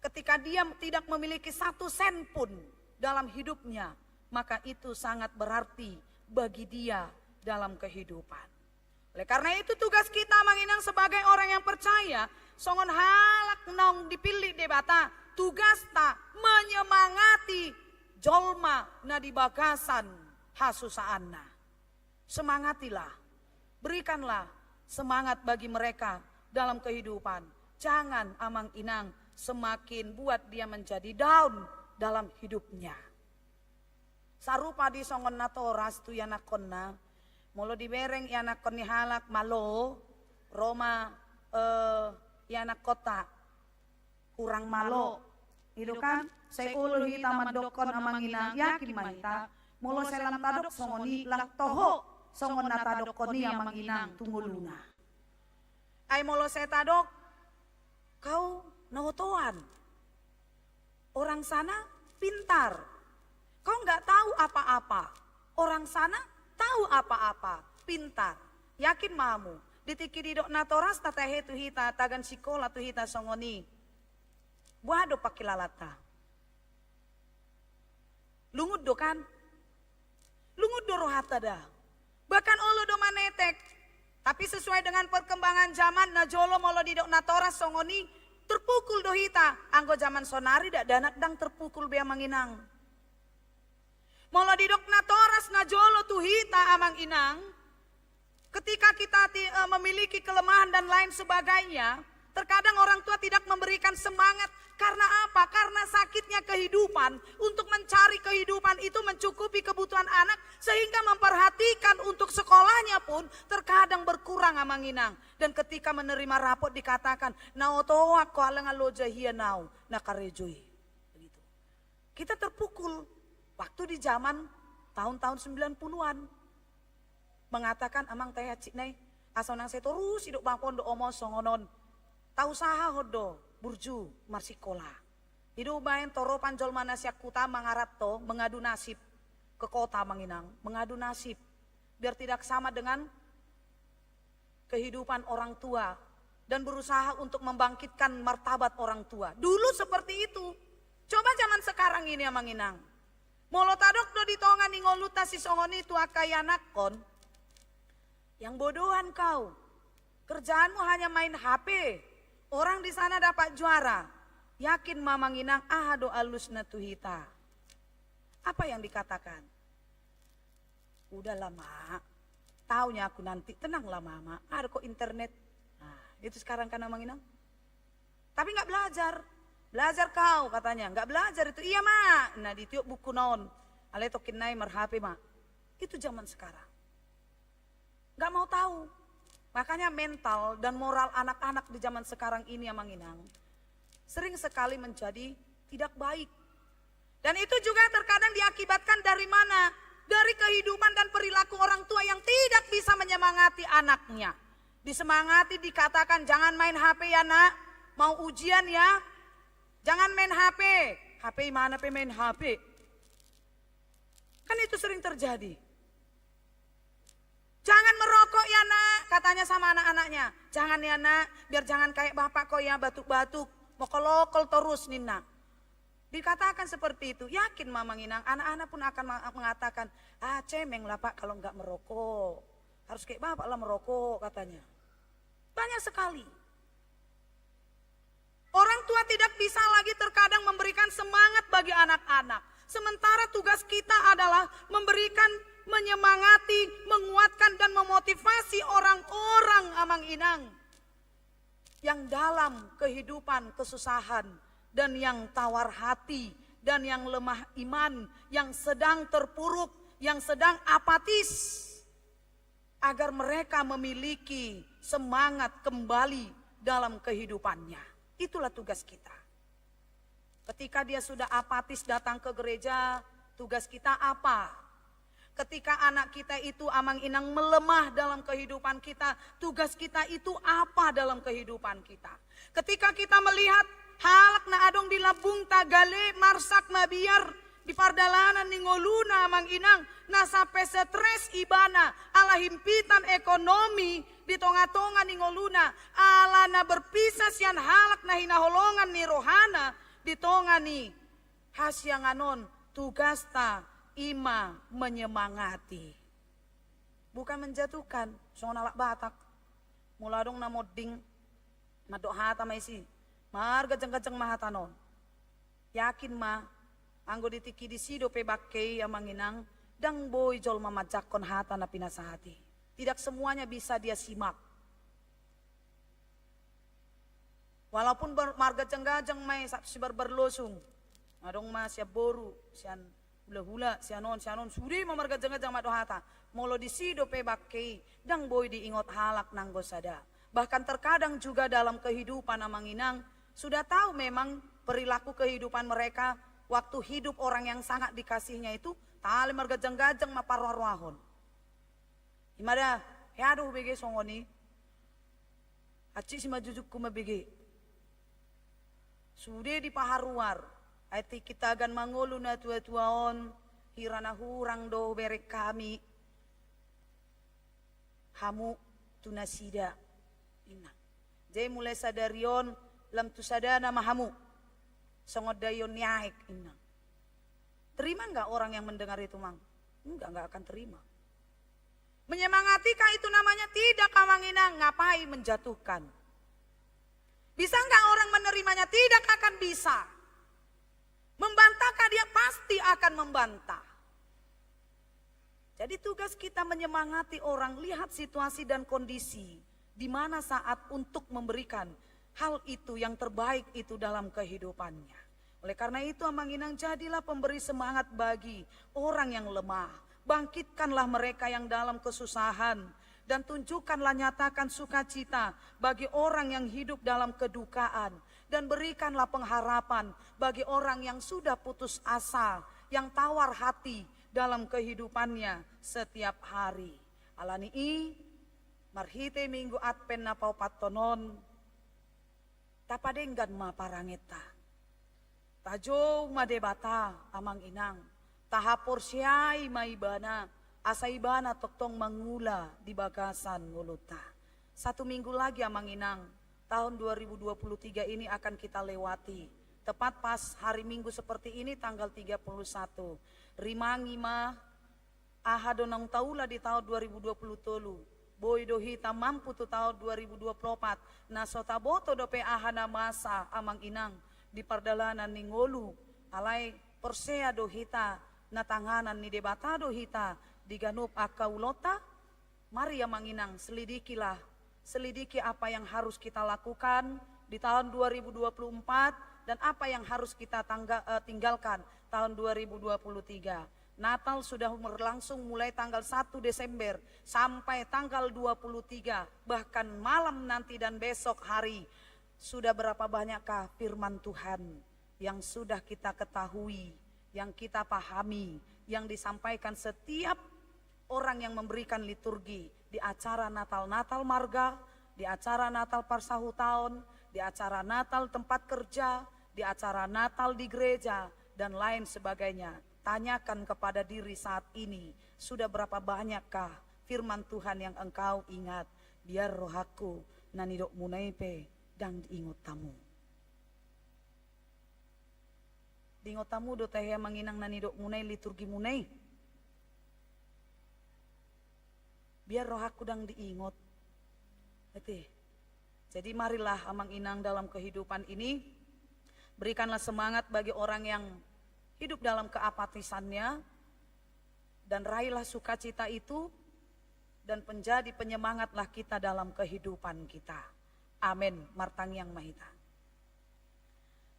ketika dia tidak memiliki 1 sen pun dalam hidupnya, maka itu sangat berarti bagi dia dalam kehidupan. Oleh karena itu tugas kita manginang sebagai orang yang percaya, songon halak nong dipilih debata, tugas tak menyemangati jolma na di bagasan hasusaanna. Semangatilah, berikanlah semangat bagi mereka dalam kehidupan. Jangan amang inang semakin buat dia menjadi down dalam hidupnya. Sarupa di songon natoras tu yanakonna, molo dibereng yanakon ni halak malo, Roma yanak kota, kurang malo. Itu kan, saya ulu hita madokon amang inang yakin mahita, molo selam tadok songoni lak toho, songon natadokoni amang inang tungguluna. Ay molo saya tadok, kau nawotoan. Orang sana pintar. Kau nggak tahu apa-apa. Orang sana tahu apa-apa, pintar. Yakin mamu. Ditiki didok natoras tatahe tu hita tagan sikola tu hita songoni. Buado pakilalata. Lungud do kan? Lungud do rohata dah. Bahkan olo do manetek. Tapi sesuai dengan perkembangan zaman najolo molo didok natoras songoni terpukul do hita. Anggo zaman sonari dak danak dang terpukul bea manginang. Molo didok natoras najolo tuhita amang inang. Ketika kita memiliki kelemahan dan lain sebagainya, Terkadang orang tua tidak memberikan semangat. Karena apa? Karena sakitnya kehidupan. Untuk mencari kehidupan itu mencukupi kebutuhan anak. Sehingga memperhatikan untuk sekolahnya pun terkadang berkurang amanginang. Dan ketika menerima rapot dikatakan, naotoa ko alang aloja hianau nakarejoi. Begitu. Kita terpukul. Waktu di zaman tahun-tahun 90-an. Mengatakan amang teh ciknai asal nang terus hidup bangpon do omos songonon. Tahu saha hodo burju marsikola. Hidup main toro panjol manasyak kuta mangarap to mengadu nasib ke kota Manginang, mengadu nasib biar tidak sama dengan kehidupan orang tua dan berusaha untuk membangkitkan martabat orang tua. Dulu seperti itu. Coba zaman sekarang ini ya Manginang. Molotadok do ditongan ngoluta si songoni tu akayanakon. Yang bodohan kau. Kerjaanmu hanya main HP. Orang di sana dapat juara. Yakin Mamanginang ahado alusna tuhita. Apa yang dikatakan? Udah lama. Taunya aku nanti. Tenanglah mama. Ada kok internet. Nah, itu sekarang kan Mamanginang. Tapi nggak belajar. Belajar kau katanya. Nggak belajar itu. Iya mak. Nah ditiup buku non. Ale tokin nai merhape mak. Itu zaman sekarang. Nggak mau tahu. Makanya mental dan moral anak-anak di zaman sekarang ini ya Manginang sering sekali menjadi tidak baik. Dan itu juga terkadang diakibatkan dari mana? Dari kehidupan dan perilaku orang tua yang tidak bisa menyemangati anaknya. Disemangati dikatakan jangan main HP ya nak, mau ujian ya, jangan main HP. HP mana main HP? Kan itu sering terjadi. Jangan merokok ya nak, katanya sama anak-anaknya. Jangan ya nak, biar jangan kayak bapak kok ya batuk-batuk. Mokolokol terus Nina. Dikatakan seperti itu, yakin Mama Nginang, anak-anak pun akan mengatakan, cemeng lah pak kalau nggak merokok. Harus kayak bapak lah merokok katanya. Banyak sekali. Orang tua tidak bisa lagi terkadang memberikan semangat bagi anak-anak. Sementara tugas kita adalah memberikan menyemangati, menguatkan dan memotivasi orang-orang Amang Inang yang dalam kehidupan kesusahan dan yang tawar hati dan yang lemah iman, yang sedang terpuruk, yang sedang apatis, agar mereka memiliki semangat kembali dalam kehidupannya. Itulah tugas kita. Ketika dia sudah apatis datang ke gereja, tugas kita apa? Ketika anak kita itu Amang Inang melemah dalam kehidupan kita, tugas kita itu apa dalam kehidupan kita? Ketika kita melihat halak na adong di labung tagale marsak mabiar di pardalanan ni ngoluna Amang Inang na sampai stres ibana ala himpitan ekonomi di tonga-tonga ni ngoluna ala na berpisah sian halak na hinaholongan ni rohana di tonga ni hasyanganon tugas ta ima menyemangati, bukan menjatuhkan. Songon alak Batak, muladong na moding, madok hata maisi, marga jeng-jeng mahatanon. Yakin ma, anggo ditiki di sido pe bakkei Amang Inang, dang boy jol mamajakon hata na pinasahati. Tidak semuanya bisa dia simak. Walaupun marga jeng-jeng mai sibar berlosung, adong ma siap boru, sian hula-hula, sianon, suri mamarga jeng-jeng madohata. Molo di sido pe bakkei, dang boy diingot halak nang gosada. Bahkan terkadang juga dalam kehidupan Amang Inang, sudah tahu memang perilaku kehidupan mereka waktu hidup orang yang sangat dikasihnya itu, tali marga jeng-jeng maparwahon. Imada, aduh bege songoni, aci si majujukku mabege. Sudah di paharuar. Ati kita agan mangulu na tua-tuaon, hirana hurang do berek kami. Hamu tunasida. Ina. Jadi mulai sadarion, lam tu sadana mahamu. Songod dayon nyaik. Ina. Terima enggak orang yang mendengar itu mang? Enggak akan terima. Menyemangatikah itu namanya? Tidak Amang Inang, ngapain menjatuhkan? Bisa enggak orang menerimanya? Tidak akan bisa. Membantahkah dia? Pasti akan membantah. Jadi tugas kita menyemangati orang, lihat situasi dan kondisi di mana saat untuk memberikan hal itu yang terbaik itu dalam kehidupannya. Oleh karena itu Amang Inang, jadilah pemberi semangat bagi orang yang lemah. Bangkitkanlah mereka yang dalam kesusahan, dan tunjukkanlah, nyatakan sukacita bagi orang yang hidup dalam kedukaan, dan berikanlah pengharapan bagi orang yang sudah putus asa, yang tawar hati dalam kehidupannya setiap hari. Alani marhite minggu Advent na paupatonon, tapadenggan ma parangeta. Tajo madebata Amang Inang, tahapor siyai maibana, asa ibana toktong mangula di bagasan nguluta. 1 minggu lagi Amang Inang, tahun 2023 ini akan kita lewati. Tepat pas hari Minggu seperti ini tanggal 31. Rimangi ma ahadonang taula di tahun 2020. Boy dohita mampu tu tahun 2024. Nasota boto dope ahana masa Amang Inang di pardalanan ni ngolu. Alai persea dohita na tanganan ni debata dohita di ganup akaulota. Mari Amang Inang, selidiki apa yang harus kita lakukan di tahun 2024 dan apa yang harus kita tinggalkan tahun 2023. Natal sudah berlangsung mulai tanggal 1 Desember sampai tanggal 23, bahkan malam nanti dan besok hari. Sudah berapa banyakkah firman Tuhan yang sudah kita ketahui, yang kita pahami, yang disampaikan setiap orang yang memberikan liturgi di acara Natal Marga, di acara Natal Parsahu Tahun, di acara Natal tempat kerja, di acara Natal di gereja, dan lain sebagainya. Tanyakan kepada diri saat ini, sudah berapa banyakkah firman Tuhan yang engkau ingat? Biar rohaku nanidok munaipe dan diingot tamu. Diingot tamu do teh manginang nanidok munai liturgi munai. Biar rohaku dang diingot. Jadi marilah Amang Inang dalam kehidupan ini, berikanlah semangat bagi orang yang hidup dalam keapatisannya, dan raihlah sukacita itu, dan menjadi penyemangatlah kita dalam kehidupan kita. Amin. Martang yang mahita.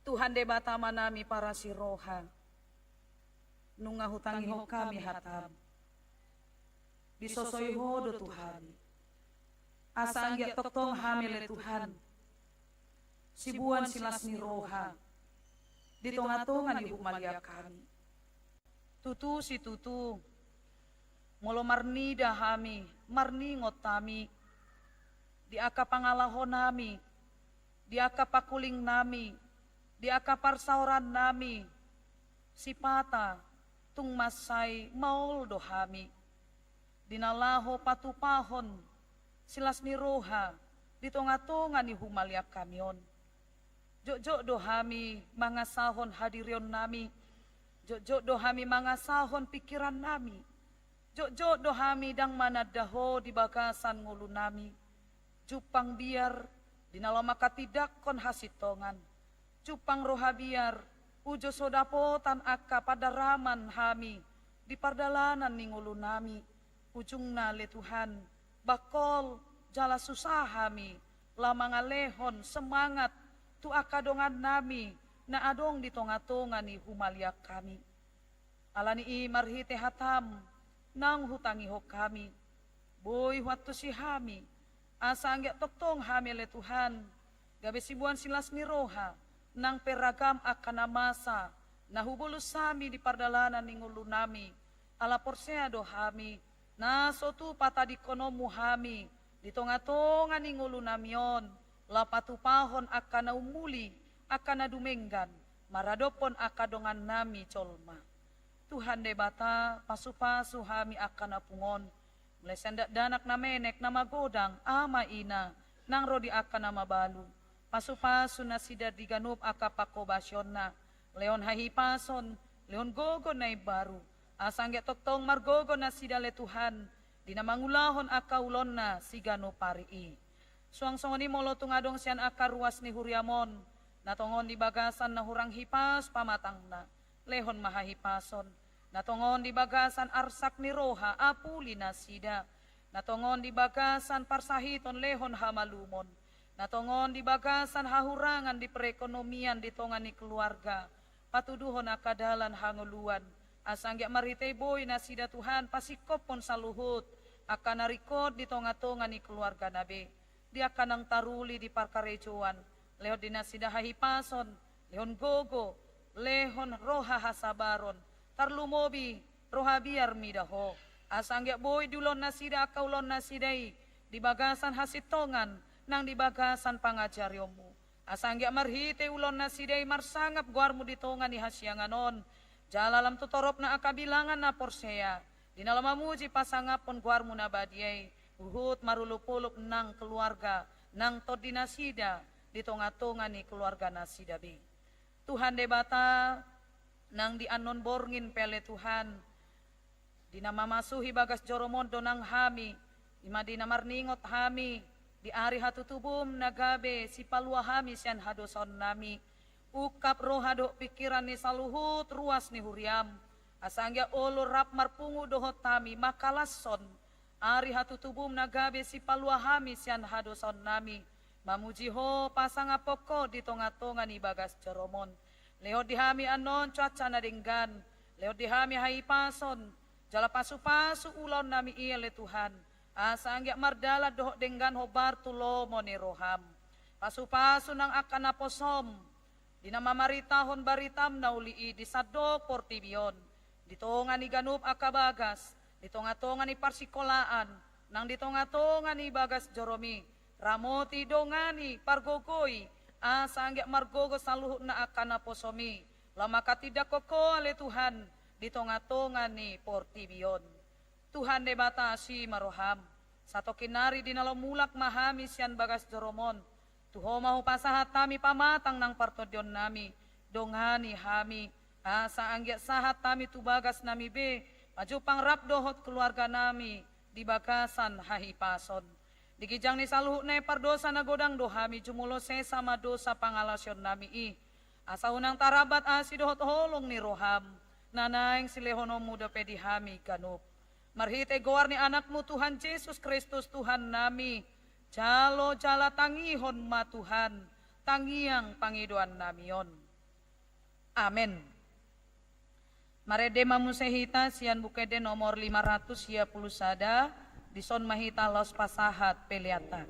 Tuhan debata manami para siroha, nunga hutangi ho kami hatam, bisosoy hodo Tuhan, asanggia toktong hamile Tuhan, sibuan silas ni roha, di tonga-tonga di humalia kami. Tutu si tutu, molo marni dahami, marni ngotami, di aka pangalahon nami, di aka pakuling nami, di aka parsauran nami, sipata, tung masay maul dohami, dinalaho patupahon, silas ni roha, di tonga-tonga ni humalia kamion. Jok-jok dohami mangasahon hadirion nami, jok-jok dohami mangasahon pikiran nami, jok-jok dohami dang manadaho di bagasan ngulu nami, jupang biar dinalama katidak kon hasitongan, jupang roha biar ujo sodapotan aka pada raman hami di pardalanan ni ngulu nami, ujungna le Tuhan bakol jala susah hami, lama ngalehon semangat tu akadongan nami na adong di tonga-tonga ni humalia kami. Alani marhite hatam nang hutangi ho kami. Boy waktu si hami, asa angga toktong hami le Tuhan, gabe sibuan silas ni roha, nang peragam akan masa, na hubulus sami di pardalanan ni ngulu nami, ala porsea do hami, na sotu pata di konomu hami, di tonga-tonga ni ngulu namion, lapatupahon akan umuli, akan dumenggan, maradopon akadongan nami colma. Tuhan debata pasu-pasu hami akan apungon, mulai sendak danak na menek na magodang ama ina, nang rodi akan nama balu. Pasu-pasu na sidar diganup akapakobasyon na, leon hahipason, leon gogo na baru, asang toktong margogo na sidale Tuhan, dinamangulahon akaulon na sigano parii. Suang-suang ni molo tungadong siyan akar ruas ni huriamon, natongon di bagasan na hurang hipas pamatang na, lehon mahahipason, natongon di bagasan arsak ni roha apuli na sida, natongon di bagasan parsahiton lehon hamalumon, Natongon di bagasan hahurangan di perekonomian di tongani keluarga. Patuduhon akadalan hanguluan. Asangga marite boy nasida Tuhan pasikopon saluhut. Akan narikod di tonga-tonga ni keluarga nabe. Dia kanang taruli di parkarejoan. Lehon di nasida hahipason. Lehon gogo. Lehon roha hasabaron. Tarlumobi roha biar midaho. Asangga boy dulon nasida akaulon nasidai. Di bagasan hasitongan. Nang di bagasan pangajaryomu. Asangga marhite ulon nasidai marsangap guarmu di tonga ni hasyanganon. Jalalam tutorop na akabilangan na porsea. Dinalam mamuji pasangapon guarmu na badiay. Uhut marulupulup nang keluarga. Nang tod dinasida. Di tonga-tonga ni keluarga nasida bi. Tuhan debata. Nang di anon borngin pele Tuhan. Dinama masuhi bagas joromondo nang hami. Ima dinamarningot hami. Di ari hatutubum nagabe si palua hami sian hadoson nami. Ukap rohado pikiran ni saluhut ruas ni huriam. Asangya olo rap marpungu dohot tami makalason. Ari hatutubum nagabe si palua hami sian hadoson nami. Mamuji ho pasang apoko di tonga-tonga ni bagas joromon. Leo dihami anon cuaca nadinggan. Leo dihami haipason. Jala pasu-pasu ulon nami iya le Tuhan. Asangya mardala dohok denggan hobar tulomo ni roham. Pasu-pasu nang akan naposom. Dinama maritahon baritam naulii di sadok portibion. Di tonga ni ganup akabagas. Di tonga-tonga ni parsikolaan. Nang di tonga-tonga ni bagas joromi. Ramoti dongani pargogoi. Asangya margogo saluhut na akan naposomi. Lama katidak koko ale Tuhan. Di tonga-tonga ni portibion. Tuhan debatasi maroham. Sato kinari dinalo mulak mahami sian bagas joromon. Tuho mahu pasahat tami pamatang nang partodion nami. Dongani hami. Asa anggiat sahat tami tu bagas nami be. Maju pangrap dohot keluarga nami. Di bagasan hahipason. Dikijang ni saluhut na pardosa na godang dohami. Jumulo sesama dosa pangalasyon nami i. Asa unang tarabat asi dohot holong ni roham. Nanaing silehono muda pedihami kanup. Marhite goar ni anakmu Tuhan Yesus Kristus Tuhan nami. Jalo jala tangihon ma Tuhan. Tangiang pangiduan namion. Amen. Marede mamusehita sian bukede nomor 500 ya pulusada. Dison mahita los pasahat peliata.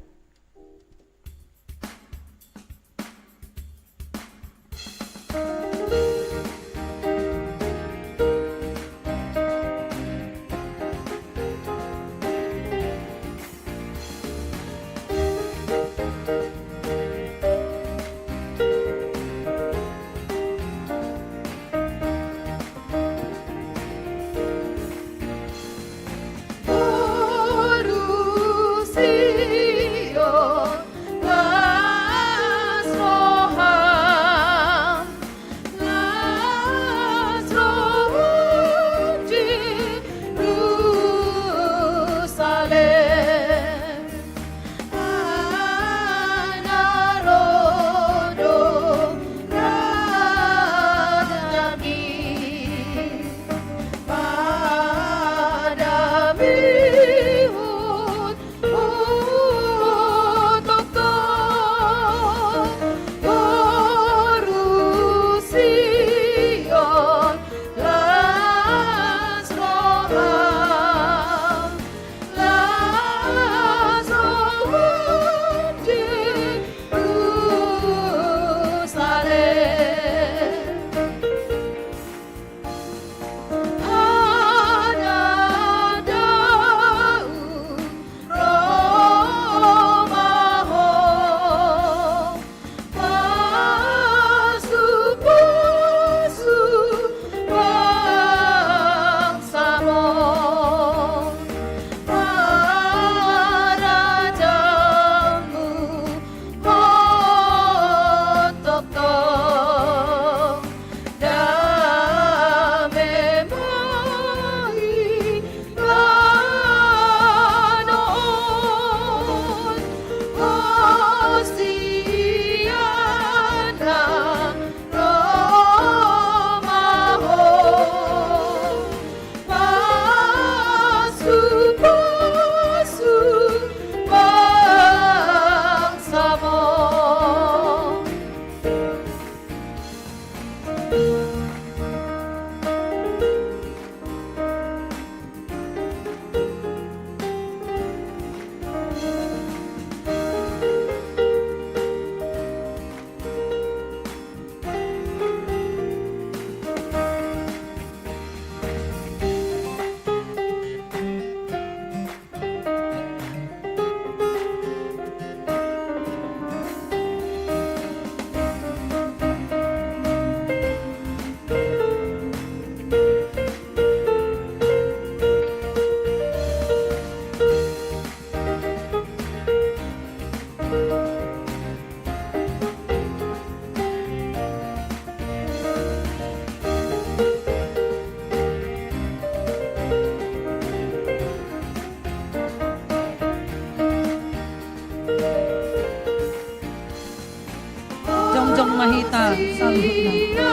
mahita saluhutna.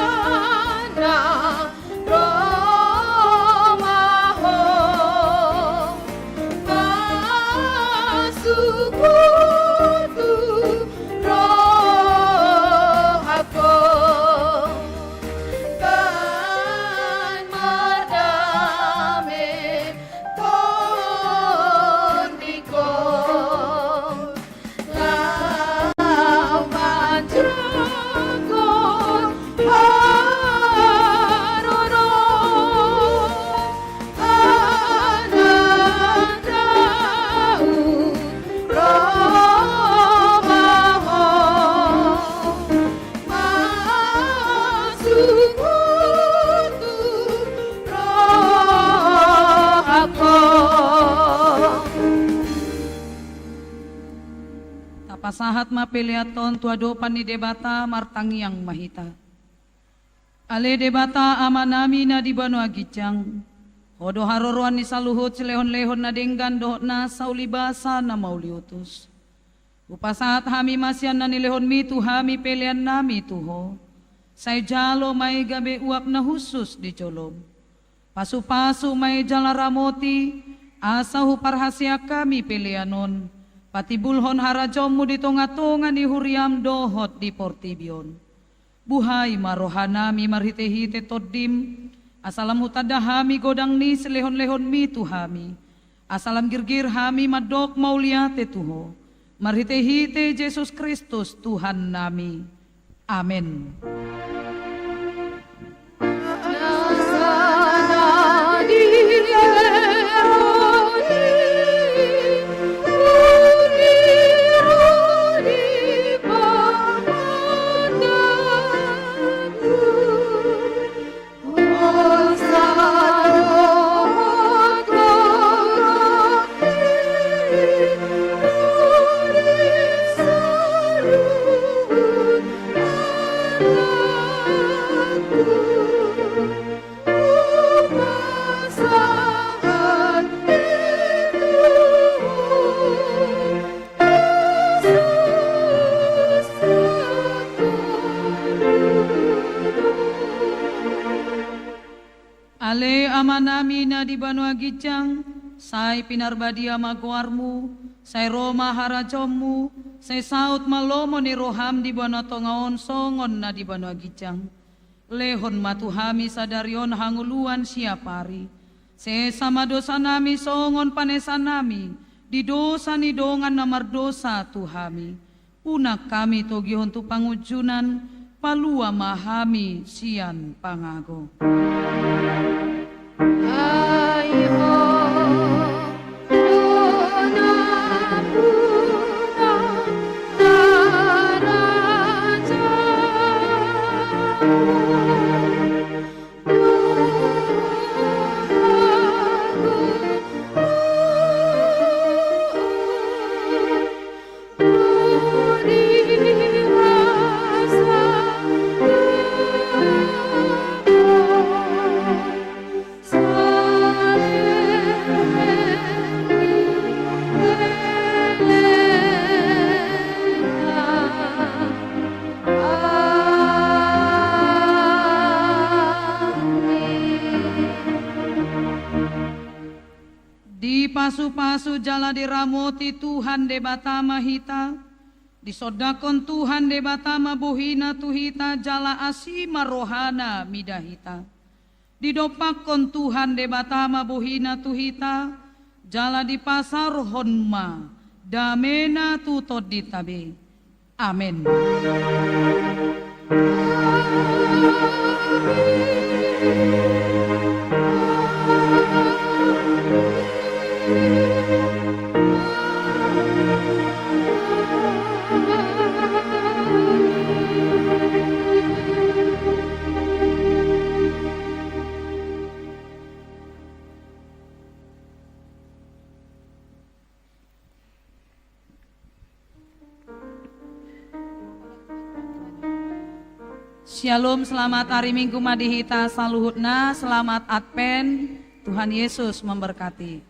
Pasahat mapeliaton tuado pani debata martangi yang mahita. Ale debata amanami na di banu agicang. Hodo haroroan ni saluhut silehon-lehon na denggan dohot na saulibasa na mauliutus. Upasahat hami masyan na nilehon mi tu hami pelian nami tuho. Say jalo may gabe uap na husus di colom. Pasu-pasu may jala ramoti asa huparhasya kami pelianon. Patibulhon harajomu di tonga-tonga ni huriam dohot di portibion. Buhay marohanami marhite-hite todim. Asalam hutadahami godang ni selehon-lehon mi tuhami. Asalam girgir hami madok mauliate tuho. Marhite-hite Yesus Kristus Tuhan nami. Amin. Ale amanami na di banu agicang, say pinarbadia maguarmu, say Roma harajommu, say saut malomo ni roham di banu tongaon songon na di banu agicang. Lehon matuhami sadarion hanguluan siapari, say sama dosa nami songon panesan nami, di dosa ni dongan namar dosa tuhami. Punak kami togihon tu pangujunan, palua mahami sian pangago. Pasu-pasu jala diramoti Tuhan debata mahita, disodakon Tuhan debata mabuhina tuhita jala asima rohana midahita. Didopakon Tuhan debata mabuhina tuhita, jala di pasar honma, damena tutod ditabe. Amin. Shalom, selamat hari Minggu Madihita Saluhutna, selamat Advent, Tuhan Yesus memberkati.